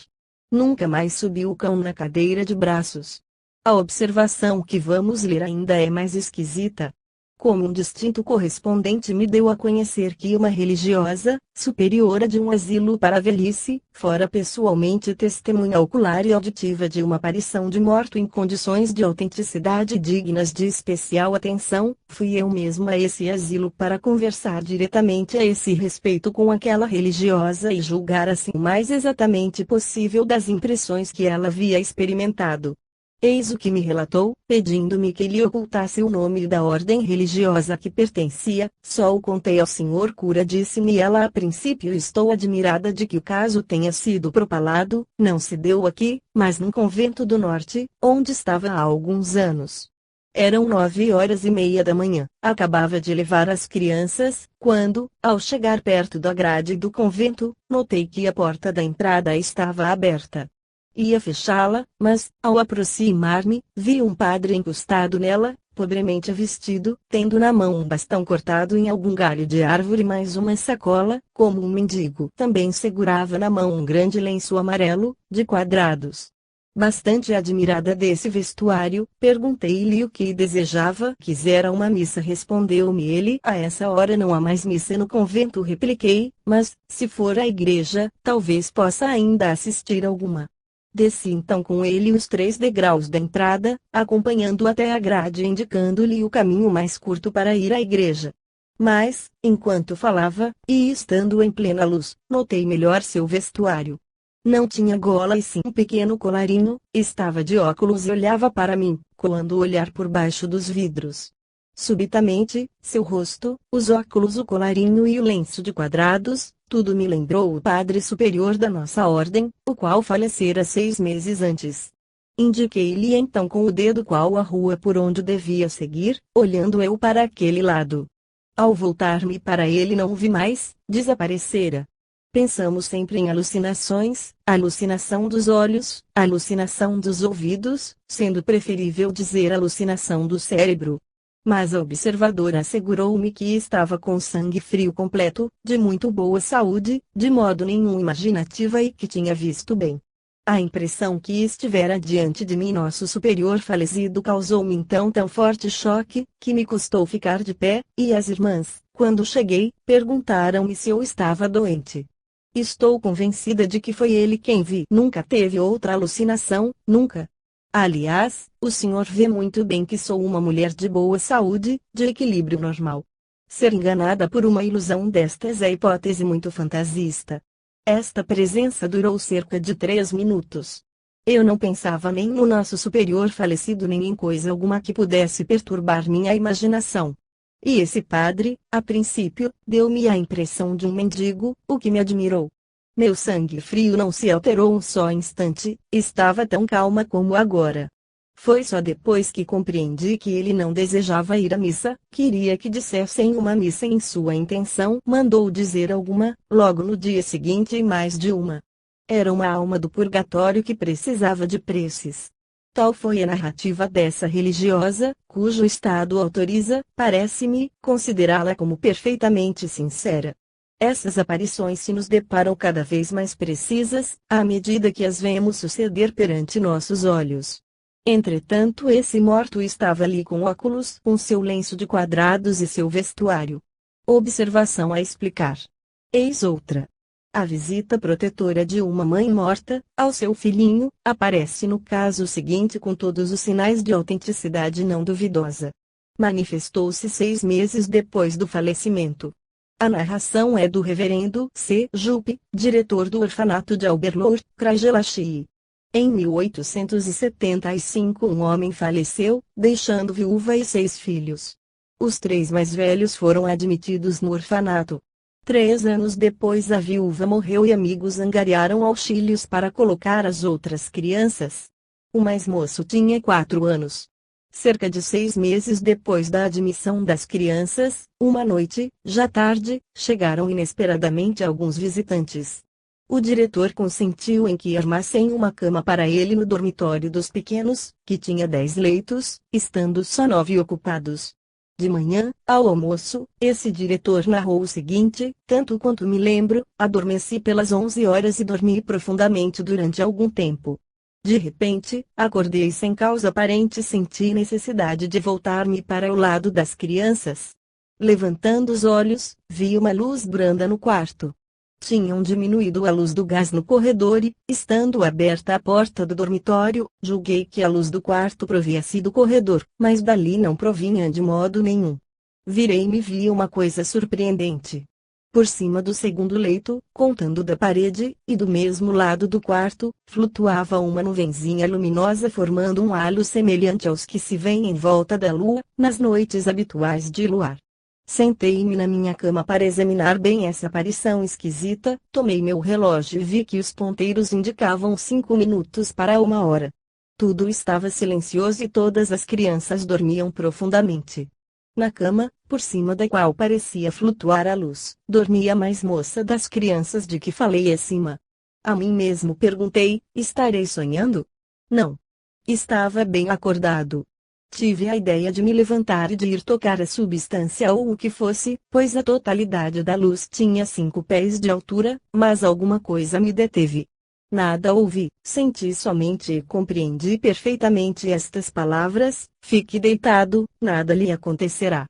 Nunca mais subiu o cão na cadeira de braços. A observação que vamos ler ainda é mais esquisita. Como um distinto correspondente me deu a conhecer que uma religiosa, superiora de um asilo para a velhice, fora pessoalmente testemunha ocular e auditiva de uma aparição de morto em condições de autenticidade dignas de especial atenção, fui eu mesmo a esse asilo para conversar diretamente a esse respeito com aquela religiosa e julgar assim o mais exatamente possível das impressões que ela havia experimentado. Eis o que me relatou, pedindo-me que lhe ocultasse o nome da ordem religiosa a que pertencia. Só o contei ao senhor cura, disse-me ela a princípio. Estou admirada de que o caso tenha sido propalado, não se deu aqui, mas num convento do norte, onde estava há alguns anos. Eram 9h30 da manhã, acabava de levar as crianças, quando, ao chegar perto da grade do convento, notei que a porta da entrada estava aberta. Ia fechá-la, mas, ao aproximar-me, vi um padre encostado nela, pobremente vestido, tendo na mão um bastão cortado em algum galho de árvore mais uma sacola, como um mendigo. Também segurava na mão um grande lenço amarelo, de quadrados. Bastante admirada desse vestuário, perguntei-lhe o que desejava. Quisera uma missa, respondeu-me ele. A essa hora não há mais missa no convento, repliquei, mas, se for à igreja, talvez possa ainda assistir alguma. Desci então com ele os 3 degraus da entrada, acompanhando até a grade e indicando-lhe o caminho mais curto para ir à igreja. Mas, enquanto falava, e estando em plena luz, notei melhor seu vestuário. Não tinha gola e sim um pequeno colarinho, estava de óculos e olhava para mim, coando o olhar por baixo dos vidros. Subitamente, seu rosto, os óculos, o colarinho e o lenço de quadrados, tudo me lembrou o padre superior da nossa ordem, o qual falecera 6 meses antes. Indiquei-lhe então com o dedo qual a rua por onde devia seguir, olhando eu para aquele lado. Ao voltar-me para ele não o vi mais, desaparecera. Pensamos sempre em alucinações, alucinação dos olhos, alucinação dos ouvidos, sendo preferível dizer alucinação do cérebro. Mas a observadora assegurou-me que estava com sangue frio completo, de muito boa saúde, de modo nenhum imaginativa e que tinha visto bem. A impressão que estivera diante de mim nosso superior falecido causou-me então tão forte choque, que me custou ficar de pé, e as irmãs, quando cheguei, perguntaram-me se eu estava doente. Estou convencida de que foi ele quem vi. Nunca teve outra alucinação, nunca. Aliás, o senhor vê muito bem que sou uma mulher de boa saúde, de equilíbrio normal. Ser enganada por uma ilusão destas é hipótese muito fantasista. Esta presença durou cerca de 3 minutos. Eu não pensava nem no nosso superior falecido nem em coisa alguma que pudesse perturbar minha imaginação. E esse padre, a princípio, deu-me a impressão de um mendigo, o que me admirou. Meu sangue frio não se alterou um só instante, estava tão calma como agora. Foi só depois que compreendi que ele não desejava ir à missa, queria que dissessem uma missa em sua intenção, mandou dizer alguma, logo no dia seguinte e mais de uma. Era uma alma do purgatório que precisava de preces. Tal foi a narrativa dessa religiosa, cujo estado autoriza, parece-me, considerá-la como perfeitamente sincera. Essas aparições se nos deparam cada vez mais precisas, à medida que as vemos suceder perante nossos olhos. Entretanto, esse morto estava ali com óculos, com seu lenço de quadrados e seu vestuário. Observação a explicar. Eis outra. A visita protetora de uma mãe morta, ao seu filhinho, aparece no caso seguinte com todos os sinais de autenticidade não duvidosa. Manifestou-se 6 meses depois do falecimento. A narração é do reverendo C. Juppe, diretor do orfanato de Alberlour, Krajelashi. Em 1875 um homem faleceu, deixando viúva e 6 filhos. Os 3 mais velhos foram admitidos no orfanato. 3 anos depois a viúva morreu e amigos angariaram auxílios para colocar as outras crianças. O mais moço tinha 4 anos. Cerca de 6 meses depois da admissão das crianças, uma noite, já tarde, chegaram inesperadamente alguns visitantes. O diretor consentiu em que armassem uma cama para ele no dormitório dos pequenos, que tinha 10 leitos, estando só 9 ocupados. De manhã, ao almoço, esse diretor narrou o seguinte: tanto quanto me lembro, adormeci pelas 11 horas e dormi profundamente durante algum tempo. De repente, acordei sem causa aparente e senti necessidade de voltar-me para o lado das crianças. Levantando os olhos, vi uma luz branda no quarto. Tinham diminuído a luz do gás no corredor e, estando aberta a porta do dormitório, julguei que a luz do quarto provia-se do corredor, mas dali não provinha de modo nenhum. Virei-me e vi uma coisa surpreendente. Por cima do segundo leito, contando da parede, e do mesmo lado do quarto, flutuava uma nuvenzinha luminosa formando um halo semelhante aos que se vêem em volta da lua, nas noites habituais de luar. Sentei-me na minha cama para examinar bem essa aparição esquisita, tomei meu relógio e vi que os ponteiros indicavam 5 minutos para 1 hora. Tudo estava silencioso e todas as crianças dormiam profundamente. Na cama, por cima da qual parecia flutuar a luz, dormia a mais moça das crianças de que falei acima. A mim mesmo perguntei: estarei sonhando? Não. Estava bem acordado. Tive a ideia de me levantar e de ir tocar a substância ou o que fosse, pois a totalidade da luz tinha 5 pés de altura, mas alguma coisa me deteve. Nada ouvi, senti somente e compreendi perfeitamente estas palavras: fique deitado, nada lhe acontecerá.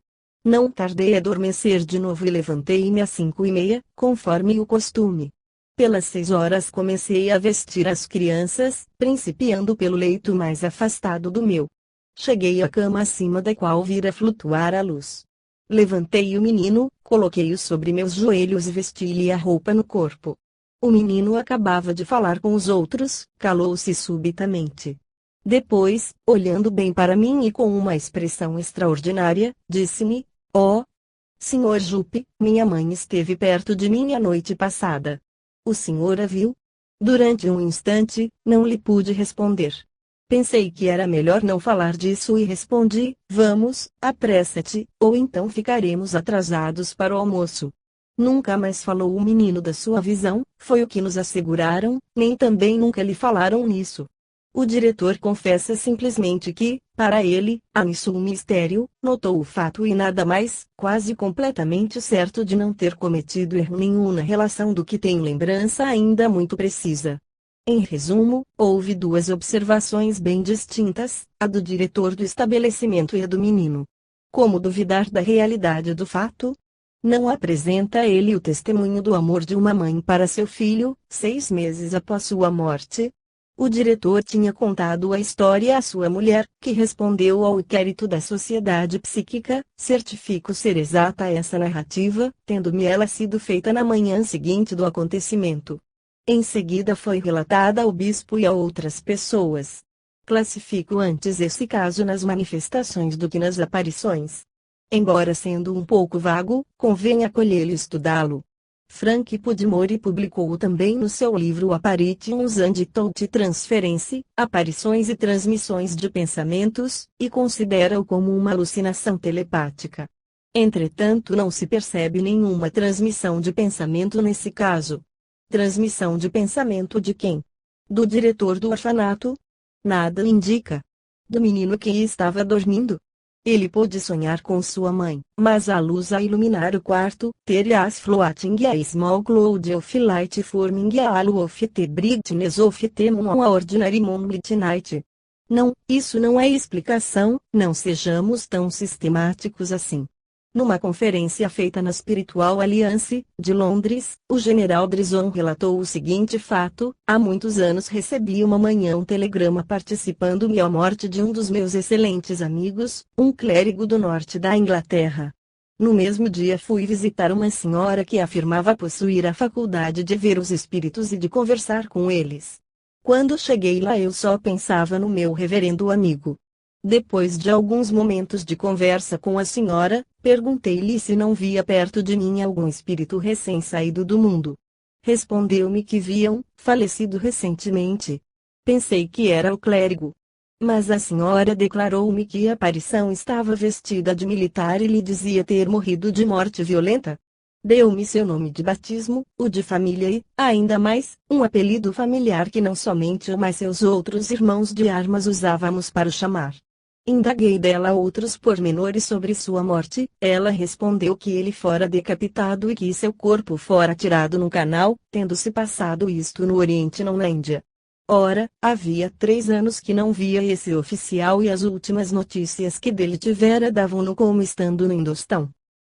Não tardei a adormecer de novo e levantei-me às 5:30, conforme o costume. Pelas 6 horas comecei a vestir as crianças, principiando pelo leito mais afastado do meu. Cheguei à cama acima da qual vira flutuar a luz. Levantei o menino, coloquei-o sobre meus joelhos e vesti-lhe a roupa no corpo. O menino acabava de falar com os outros, calou-se subitamente. Depois, olhando bem para mim e com uma expressão extraordinária, disse-me: "Oh, Sr. Jupe, minha mãe esteve perto de mim a noite passada. O senhor a viu?" Durante um instante, não lhe pude responder. Pensei que era melhor não falar disso e respondi: "Vamos, apressa-te, ou então ficaremos atrasados para o almoço." Nunca mais falou o menino da sua visão, foi o que nos asseguraram, nem também nunca lhe falaram nisso. O diretor confessa simplesmente que, para ele, há nisso um mistério, notou o fato e nada mais, quase completamente certo de não ter cometido erro nenhum na relação do que tem lembrança ainda muito precisa. Em resumo, houve duas observações bem distintas, a do diretor do estabelecimento e a do menino. Como duvidar da realidade do fato? Não apresenta ele o testemunho do amor de uma mãe para seu filho, 6 meses após sua morte? O diretor tinha contado a história à sua mulher, que respondeu ao inquérito da Sociedade Psíquica: "Certifico ser exata essa narrativa, tendo-me ela sido feita na manhã seguinte do acontecimento." Em seguida foi relatada ao bispo e a outras pessoas. Classifico antes esse caso nas manifestações do que nas aparições. Embora sendo um pouco vago, convém acolhê-lo e estudá-lo. Frank Pudmore publicou também no seu livro Apparitions and Thought Transference, Aparições e Transmissões de Pensamentos, e considera-o como uma alucinação telepática. Entretanto, não se percebe nenhuma transmissão de pensamento nesse caso. Transmissão de pensamento de quem? Do diretor do orfanato? Nada indica. Do menino que estava dormindo? Ele pôde sonhar com sua mãe, mas a luz a iluminar o quarto, ter as floating a small cloud of light forming a halo of the brightness of the moon a ordinary moonlit night. Não, isso não é explicação, não sejamos tão sistemáticos assim. Numa conferência feita na Spiritual Alliance, de Londres, o general Drison relatou o seguinte fato: "Há muitos anos recebi uma manhã um telegrama participando-me à morte de um dos meus excelentes amigos, um clérigo do norte da Inglaterra. No mesmo dia fui visitar uma senhora que afirmava possuir a faculdade de ver os espíritos e de conversar com eles. Quando cheguei lá eu só pensava no meu reverendo amigo. Depois de alguns momentos de conversa com a senhora, perguntei-lhe se não via perto de mim algum espírito recém-saído do mundo. Respondeu-me que viam, falecido recentemente. Pensei que era o clérigo. Mas a senhora declarou-me que a aparição estava vestida de militar e lhe dizia ter morrido de morte violenta. Deu-me seu nome de batismo, o de família e, ainda mais, um apelido familiar que não somente eu mas seus outros irmãos de armas usávamos para o chamar. Indaguei dela outros pormenores sobre sua morte. Ela respondeu que ele fora decapitado e que seu corpo fora tirado num canal, tendo-se passado isto no Oriente não na Índia. Ora, havia 3 anos que não via esse oficial e as últimas notícias que dele tivera davam-no como estando no Indostão.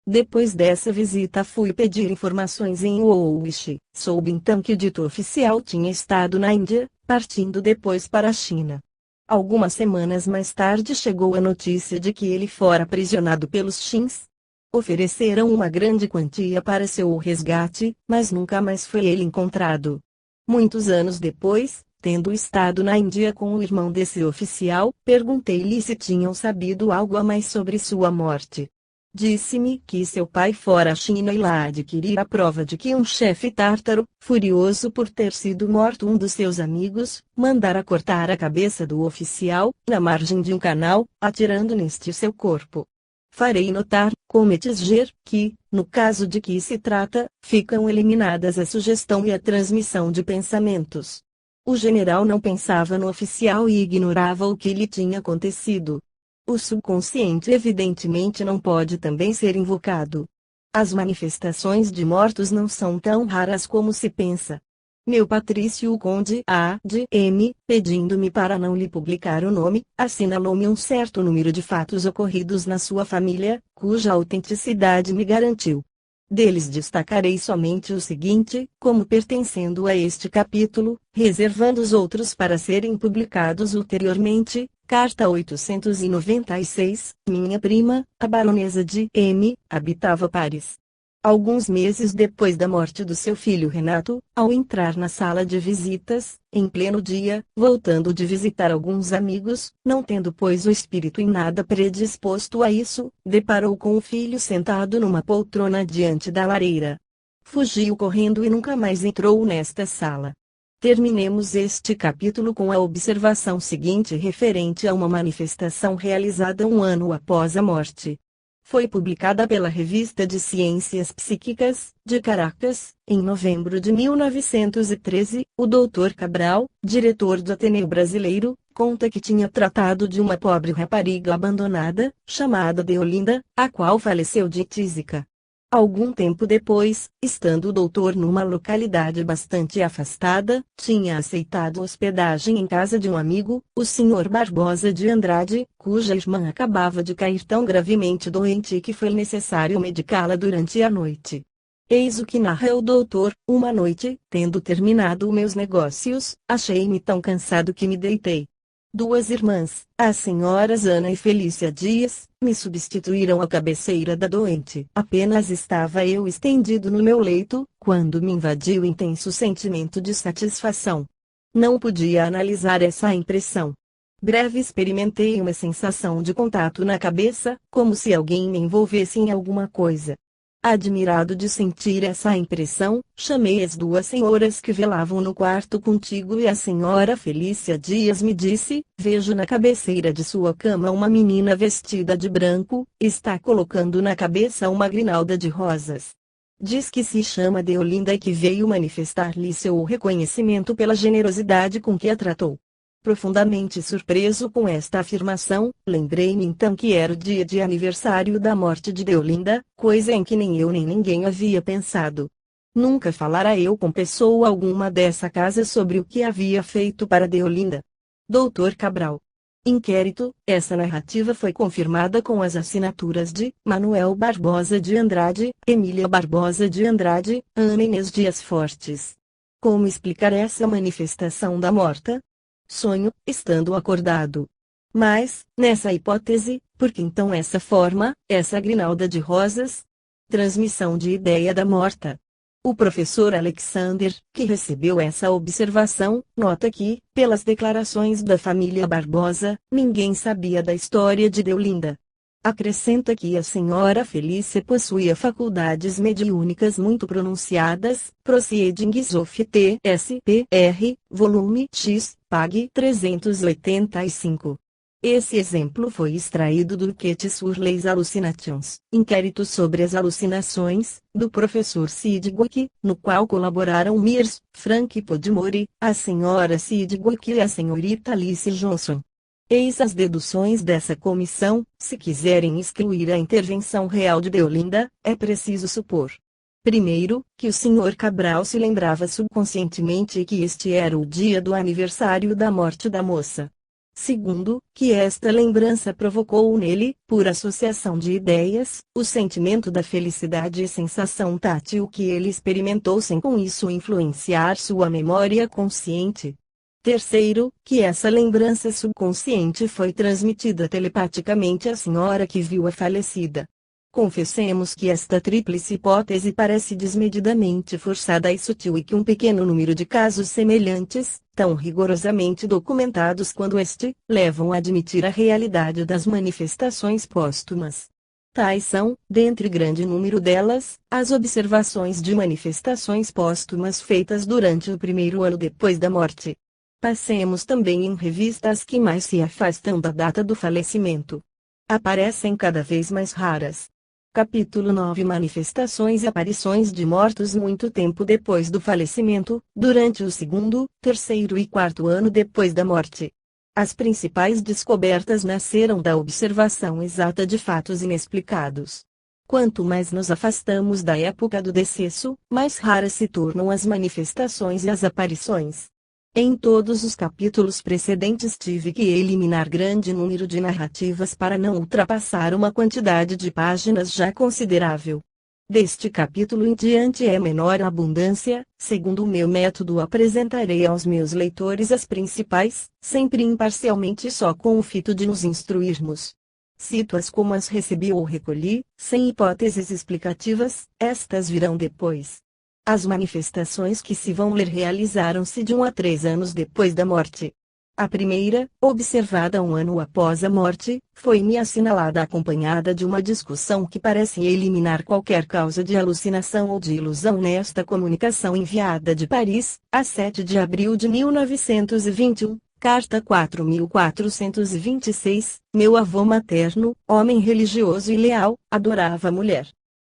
Depois dessa visita fui pedir informações em Woolwich. Soube então que o dito oficial tinha estado na Índia, partindo depois para a China. Algumas semanas mais tarde chegou a notícia de que ele fora aprisionado pelos Xins. Ofereceram uma grande quantia para seu resgate, mas nunca mais foi ele encontrado. Muitos anos depois, tendo estado na Índia com o irmão desse oficial, perguntei-lhe se tinham sabido algo a mais sobre sua morte. Disse-me que seu pai fora à China e lá adquirir a prova de que um chefe tártaro, furioso por ter sido morto um dos seus amigos, mandara cortar a cabeça do oficial, na margem de um canal, atirando neste seu corpo. Farei notar, Cometesger, que, no caso de que se trata, ficam eliminadas a sugestão e a transmissão de pensamentos. O general não pensava no oficial e ignorava o que lhe tinha acontecido. O subconsciente evidentemente não pode também ser invocado. As manifestações de mortos não são tão raras como se pensa. Meu Patrício o Conde A.D.M., pedindo-me para não lhe publicar o nome, assinalou-me um certo número de fatos ocorridos na sua família, cuja autenticidade me garantiu. Deles destacarei somente o seguinte, como pertencendo a este capítulo, reservando os outros para serem publicados ulteriormente. Carta 896, minha prima, a baronesa de M, habitava Paris. Alguns meses depois da morte do seu filho Renato, ao entrar na sala de visitas, em pleno dia, voltando de visitar alguns amigos, não tendo pois o espírito em nada predisposto a isso, deparou com o filho sentado numa poltrona diante da lareira. Fugiu correndo e nunca mais entrou nesta sala. Terminemos este capítulo com a observação seguinte referente a uma manifestação realizada um ano após a morte. Foi publicada pela Revista de Ciências Psíquicas, de Caracas, em novembro de 1913. O Dr. Cabral, diretor do Ateneu Brasileiro, conta que tinha tratado de uma pobre rapariga abandonada, chamada Deolinda, a qual faleceu de tísica. Algum tempo depois, estando o doutor numa localidade bastante afastada, tinha aceitado hospedagem em casa de um amigo, o Sr. Barbosa de Andrade, cuja irmã acabava de cair tão gravemente doente que foi necessário medicá-la durante a noite. Eis o que narra o doutor: uma noite, tendo terminado meus negócios, achei-me tão cansado que me deitei. Duas irmãs, as senhoras Ana e Felícia Dias, me substituíram à cabeceira da doente. Apenas estava eu estendido no meu leito, quando me invadiu intenso sentimento de satisfação. Não podia analisar essa impressão. Breve experimentei uma sensação de contato na cabeça, como se alguém me envolvesse em alguma coisa. Admirado de sentir essa impressão, chamei as duas senhoras que velavam no quarto contigo e a senhora Felícia Dias me disse: vejo na cabeceira de sua cama uma menina vestida de branco, está colocando na cabeça uma grinalda de rosas. Diz que se chama Deolinda e que veio manifestar-lhe seu reconhecimento pela generosidade com que a tratou. Profundamente surpreso com esta afirmação, lembrei-me então que era o dia de aniversário da morte de Deolinda, coisa em que nem eu nem ninguém havia pensado. Nunca falara eu com pessoa alguma dessa casa sobre o que havia feito para Deolinda. Dr. Cabral. Inquérito: essa narrativa foi confirmada com as assinaturas de Manuel Barbosa de Andrade, Emília Barbosa de Andrade, Ana Inês Dias Fortes. Como explicar essa manifestação da morta? Sonho, estando acordado. Mas, nessa hipótese, por que então essa forma, essa grinalda de rosas? Transmissão de ideia da morta. O professor Alexander, que recebeu essa observação, nota que, pelas declarações da família Barbosa, ninguém sabia da história de Deolinda. Acrescenta que a senhora Felícia possuía faculdades mediúnicas muito pronunciadas, Proceedings of T.S.P.R., volume X, pag. 385. Esse exemplo foi extraído do Quête sur les hallucinations, inquérito sobre as alucinações, do professor Sidgwick, no qual colaboraram Mears, Frank Podmore, a senhora Sidgwick e a senhorita Alice Johnson. Eis as deduções dessa comissão: se quiserem excluir a intervenção real de Deolinda, é preciso supor. Primeiro, que o Sr. Cabral se lembrava subconscientemente que este era o dia do aniversário da morte da moça. Segundo, que esta lembrança provocou nele, por associação de ideias, o sentimento da felicidade e sensação tátil que ele experimentou sem com isso influenciar sua memória consciente. Terceiro, que essa lembrança subconsciente foi transmitida telepaticamente à senhora que viu a falecida. Confessemos que esta tríplice hipótese parece desmedidamente forçada e sutil e que um pequeno número de casos semelhantes, tão rigorosamente documentados quando levam a admitir a realidade das manifestações póstumas. Tais são, dentre grande número delas, as observações de manifestações póstumas feitas durante o primeiro ano depois da morte. Passemos também em revista as que mais se afastam da data do falecimento. Aparecem cada vez mais raras. Capítulo 9: Manifestações e aparições de mortos muito tempo depois do falecimento, durante o segundo, terceiro e quarto ano depois da morte. As principais descobertas nasceram da observação exata de fatos inexplicados. Quanto mais nos afastamos da época do decesso, mais raras se tornam as manifestações e as aparições. Em todos os capítulos precedentes tive que eliminar grande número de narrativas para não ultrapassar uma quantidade de páginas já considerável. Deste capítulo em diante é menor a abundância, segundo o meu método apresentarei aos meus leitores as principais, sempre imparcialmente só com o fito de nos instruirmos. Cito-as como as recebi ou recolhi, sem hipóteses explicativas, estas virão depois. As manifestações que se vão ler realizaram-se de 1 a 3 anos depois da morte. A primeira, observada 1 ano após a morte, foi-me assinalada acompanhada de uma discussão que parece eliminar qualquer causa de alucinação ou de ilusão nesta comunicação enviada de Paris, a 7 de abril de 1921, carta 4426, meu avô materno, homem religioso e leal, adorava a mulher.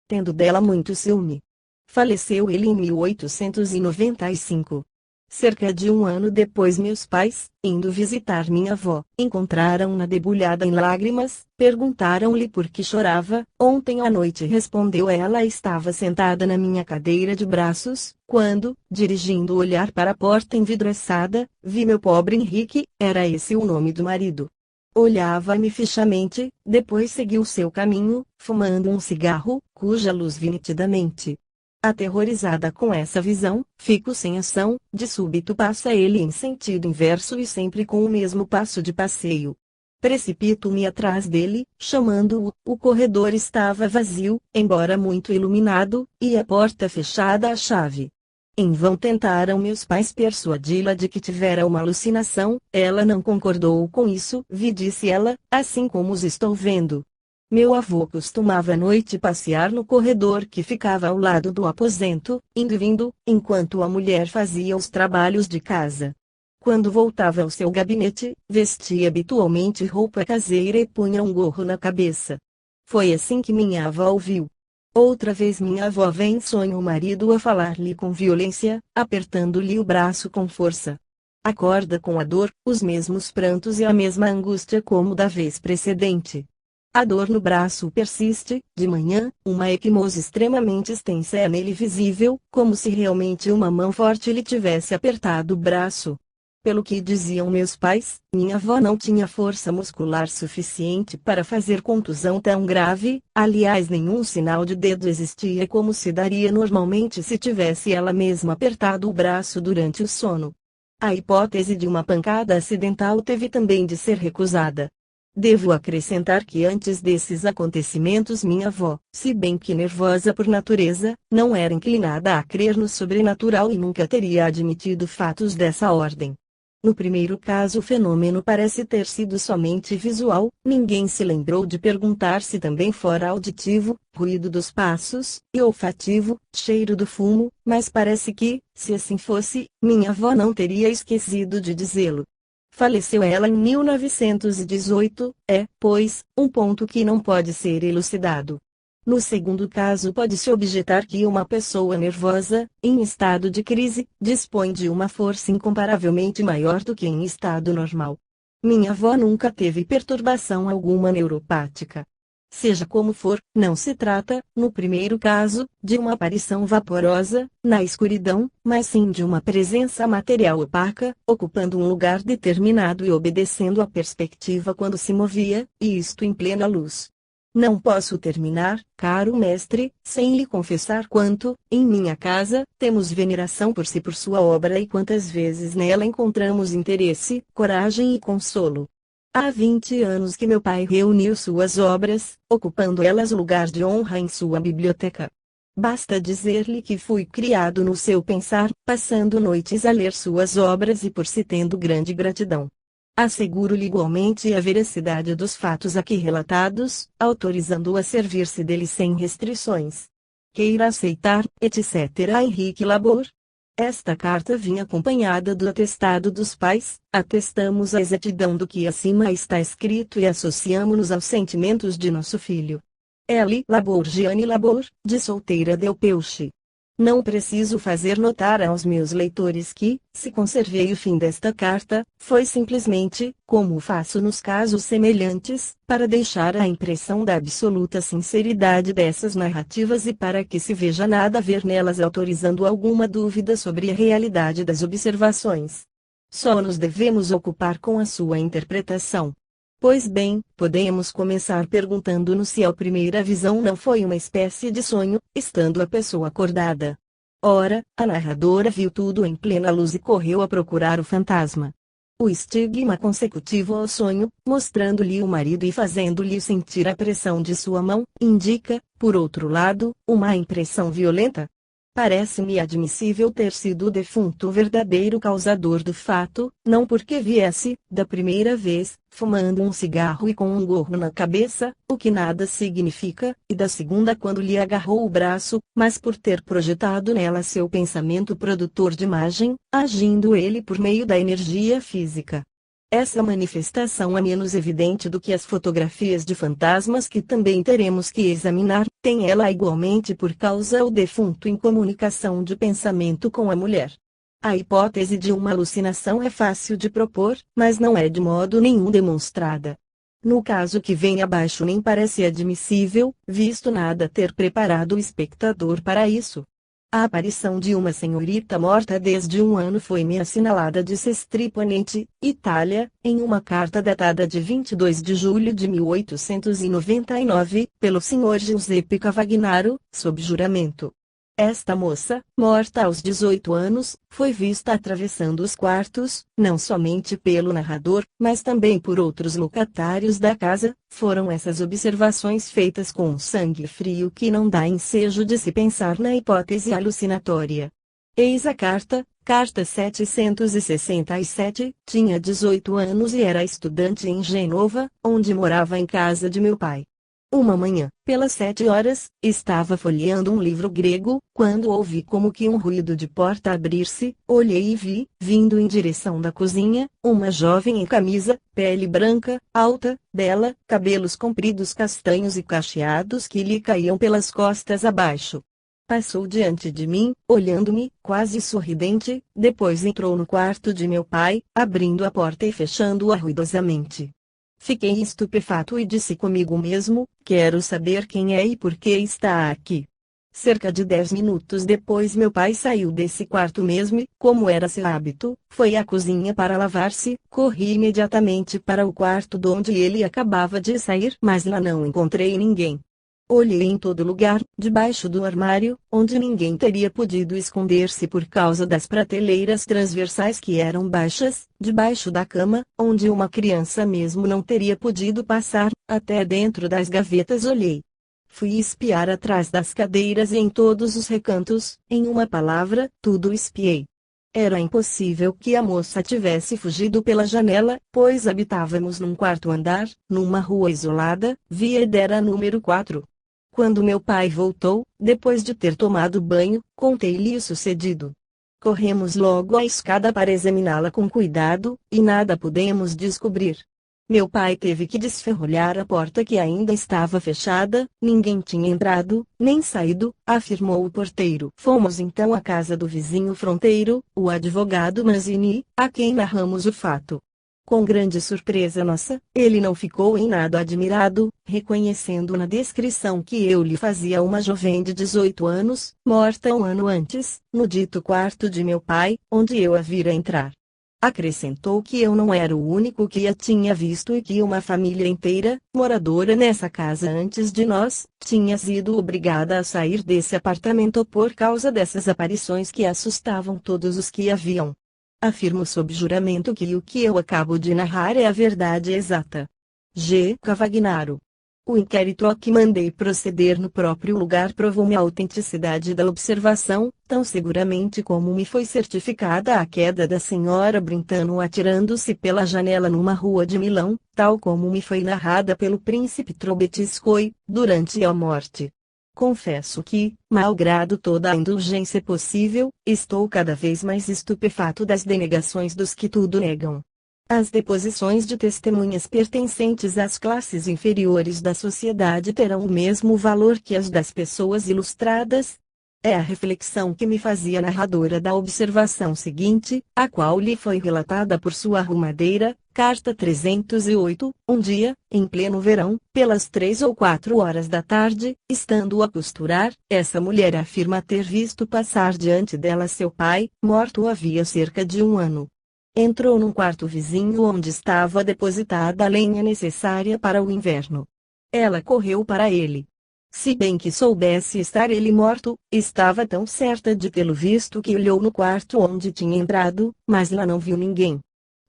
Tendo dela muito ciúme. Faleceu ele em 1895. Cerca de 1 ano depois meus pais, indo visitar minha avó, encontraram-na debulhada em lágrimas, perguntaram-lhe por que chorava. Ontem à noite respondeu ela, estava sentada na minha cadeira de braços, quando, dirigindo o olhar para a porta envidraçada, vi meu pobre Henrique, era esse o nome do marido. Olhava-me fixamente, depois seguiu seu caminho, fumando um cigarro, cuja luz vi nitidamente. Aterrorizada com essa visão, fico sem ação, de súbito passa ele em sentido inverso e sempre com o mesmo passo de passeio. Precipito-me atrás dele, chamando-o. O corredor estava vazio, embora muito iluminado, e a porta fechada à chave. Em vão tentaram meus pais persuadi-la de que tivera uma alucinação, ela não concordou com isso. Vi, disse ela, assim como os estou vendo. Meu avô costumava à noite passear no corredor que ficava ao lado do aposento, indo e vindo, enquanto a mulher fazia os trabalhos de casa. Quando voltava ao seu gabinete, vestia habitualmente roupa caseira e punha um gorro na cabeça. Foi assim que minha avó o viu. Outra vez minha avó vê em sonho o marido a falar-lhe com violência, apertando-lhe o braço com força. Acorda com a dor, os mesmos prantos e a mesma angústia como da vez precedente. A dor no braço persiste. De manhã, uma equimose extremamente extensa é nele visível, como se realmente uma mão forte lhe tivesse apertado o braço. Pelo que diziam meus pais, minha avó não tinha força muscular suficiente para fazer contusão tão grave, aliás nenhum sinal de dedo existia como se daria normalmente se tivesse ela mesma apertado o braço durante o sono. A hipótese de uma pancada acidental teve também de ser recusada. Devo acrescentar que antes desses acontecimentos minha avó, se bem que nervosa por natureza, não era inclinada a crer no sobrenatural e nunca teria admitido fatos dessa ordem. No primeiro caso o fenômeno parece ter sido somente visual, ninguém se lembrou de perguntar se também fora auditivo, ruído dos passos, e olfativo, cheiro do fumo, mas parece que, se assim fosse, minha avó não teria esquecido de dizê-lo. Faleceu ela em 1918, pois, um ponto que não pode ser elucidado. No segundo caso pode-se objetar que uma pessoa nervosa, em estado de crise, dispõe de uma força incomparavelmente maior do que em estado normal. Minha avó nunca teve perturbação alguma neuropática. Seja como for, não se trata, no primeiro caso, de uma aparição vaporosa, na escuridão, mas sim de uma presença material opaca, ocupando um lugar determinado e obedecendo à perspectiva quando se movia, e isto em plena luz. Não posso terminar, caro mestre, sem lhe confessar quanto, em minha casa, temos veneração por si por sua obra e quantas vezes nela encontramos interesse, coragem e consolo. Há 20 anos que meu pai reuniu suas obras, ocupando elas lugar de honra em sua biblioteca. Basta dizer-lhe que fui criado no seu pensar, passando noites a ler suas obras e por si tendo grande gratidão. Asseguro-lhe igualmente a veracidade dos fatos aqui relatados, autorizando-o a servir-se deles sem restrições. Queira aceitar, etc. Henrique Labor. Esta carta vinha acompanhada do atestado dos pais, atestamos a exatidão do que acima está escrito e associamo-nos aos sentimentos de nosso filho. L. Labor Giane Labor, de Solteira del Peuche. Não preciso fazer notar aos meus leitores que, se conservei o fim desta carta, foi simplesmente, como faço nos casos semelhantes, para deixar a impressão da absoluta sinceridade dessas narrativas e para que se veja nada a ver nelas autorizando alguma dúvida sobre a realidade das observações. Só nos devemos ocupar com a sua interpretação. Pois bem, podemos começar perguntando-nos se a primeira visão não foi uma espécie de sonho, estando a pessoa acordada. Ora, a narradora viu tudo em plena luz e correu a procurar o fantasma. O estigma consecutivo ao sonho, mostrando-lhe o marido e fazendo-lhe sentir a pressão de sua mão, indica, por outro lado, uma impressão violenta. Parece-me admissível ter sido o defunto o verdadeiro causador do fato, não porque viesse, da primeira vez, fumando um cigarro e com um gorro na cabeça, o que nada significa, e da segunda quando lhe agarrou o braço, mas por ter projetado nela seu pensamento produtor de imagem, agindo ele por meio da energia física. Essa manifestação é menos evidente do que as fotografias de fantasmas que também teremos que examinar, tem ela igualmente por causa o defunto em comunicação de pensamento com a mulher. A hipótese de uma alucinação é fácil de propor, mas não é de modo nenhum demonstrada. No caso que vem abaixo nem parece admissível, visto nada ter preparado o espectador para isso. A aparição de uma senhorita morta desde 1 ano foi-me assinalada de Sestri Ponente, Itália, em uma carta datada de 22 de julho de 1899, pelo Sr. Giuseppe Cavagnaro, sob juramento. Esta moça, morta aos 18 anos, foi vista atravessando os quartos, não somente pelo narrador, mas também por outros locatários da casa. Foram essas observações feitas com um sangue frio que não dá ensejo de se pensar na hipótese alucinatória. Eis a carta, carta 767, tinha 18 anos e era estudante em Genova, onde morava em casa de meu pai. Uma manhã, pelas 7 horas, estava folheando um livro grego, quando ouvi como que um ruído de porta abrir-se, olhei e vi, vindo em direção da cozinha, uma jovem em camisa, pele branca, alta, bela, cabelos compridos castanhos e cacheados que lhe caíam pelas costas abaixo. Passou diante de mim, olhando-me, quase sorridente, depois entrou no quarto de meu pai, abrindo a porta e fechando-a ruidosamente. Fiquei estupefato e disse comigo mesmo, quero saber quem é e por que está aqui. Cerca de 10 minutos depois meu pai saiu desse quarto mesmo e, como era seu hábito, foi à cozinha para lavar-se. Corri imediatamente para o quarto de onde ele acabava de sair, mas lá não encontrei ninguém. Olhei em todo lugar, debaixo do armário, onde ninguém teria podido esconder-se por causa das prateleiras transversais que eram baixas, debaixo da cama, onde uma criança mesmo não teria podido passar, até dentro das gavetas olhei. Fui espiar atrás das cadeiras e em todos os recantos, em uma palavra, tudo espiei. Era impossível que a moça tivesse fugido pela janela, pois habitávamos num quarto andar, numa rua isolada, Via Edera número 4. Quando meu pai voltou, depois de ter tomado banho, contei-lhe o sucedido. Corremos logo à escada para examiná-la com cuidado, e nada pudemos descobrir. Meu pai teve que desferrolhar a porta que ainda estava fechada, ninguém tinha entrado, nem saído, afirmou o porteiro. Fomos então à casa do vizinho fronteiro, o advogado Manzini, a quem narramos o fato. Com grande surpresa nossa, ele não ficou em nada admirado, reconhecendo na descrição que eu lhe fazia uma jovem de 18 anos, morta 1 ano antes, no dito quarto de meu pai, onde eu a vira entrar. Acrescentou que eu não era o único que a tinha visto e que uma família inteira, moradora nessa casa antes de nós, tinha sido obrigada a sair desse apartamento por causa dessas aparições que assustavam todos os que a viam. Afirmo sob juramento que o que eu acabo de narrar é a verdade exata. G. Cavagnaro. O inquérito a que mandei proceder no próprio lugar provou-me a autenticidade da observação, tão seguramente como me foi certificada a queda da senhora Brentano atirando-se pela janela numa rua de Milão, tal como me foi narrada pelo príncipe Trubetskoy, durante a morte. Confesso que, malgrado toda a indulgência possível, estou cada vez mais estupefato das denegações dos que tudo negam. As deposições de testemunhas pertencentes às classes inferiores da sociedade terão o mesmo valor que as das pessoas ilustradas? É a reflexão que me fazia a narradora da observação seguinte, a qual lhe foi relatada por sua arrumadeira, carta 308, um dia, em pleno verão, pelas 3 ou 4 horas da tarde, estando a costurar, essa mulher afirma ter visto passar diante dela seu pai, morto havia cerca de 1 ano. Entrou num quarto vizinho onde estava depositada a lenha necessária para o inverno. Ela correu para ele. Se bem que soubesse estar ele morto, estava tão certa de tê-lo visto que olhou no quarto onde tinha entrado, mas lá não viu ninguém.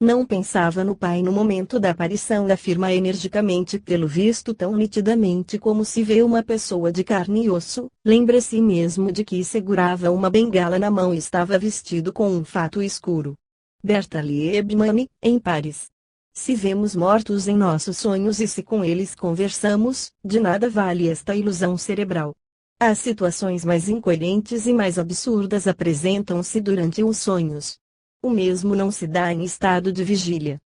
Não pensava no pai no momento da aparição e afirma energicamente tê-lo visto tão nitidamente como se vê uma pessoa de carne e osso. Lembra-se mesmo de que segurava uma bengala na mão e estava vestido com um fato escuro. Berta Liebman, em Paris. Se vemos mortos em nossos sonhos e se com eles conversamos, de nada vale esta ilusão cerebral. As situações mais incoerentes e mais absurdas apresentam-se durante os sonhos. O mesmo não se dá em estado de vigília.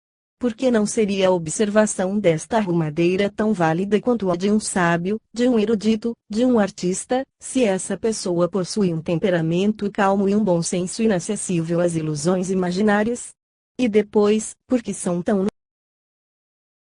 Por que não seria a observação desta arrumadeira tão válida quanto a de um sábio, de um erudito, de um artista, se essa pessoa possui um temperamento calmo e um bom senso inacessível às ilusões imaginárias? E depois, por que são tão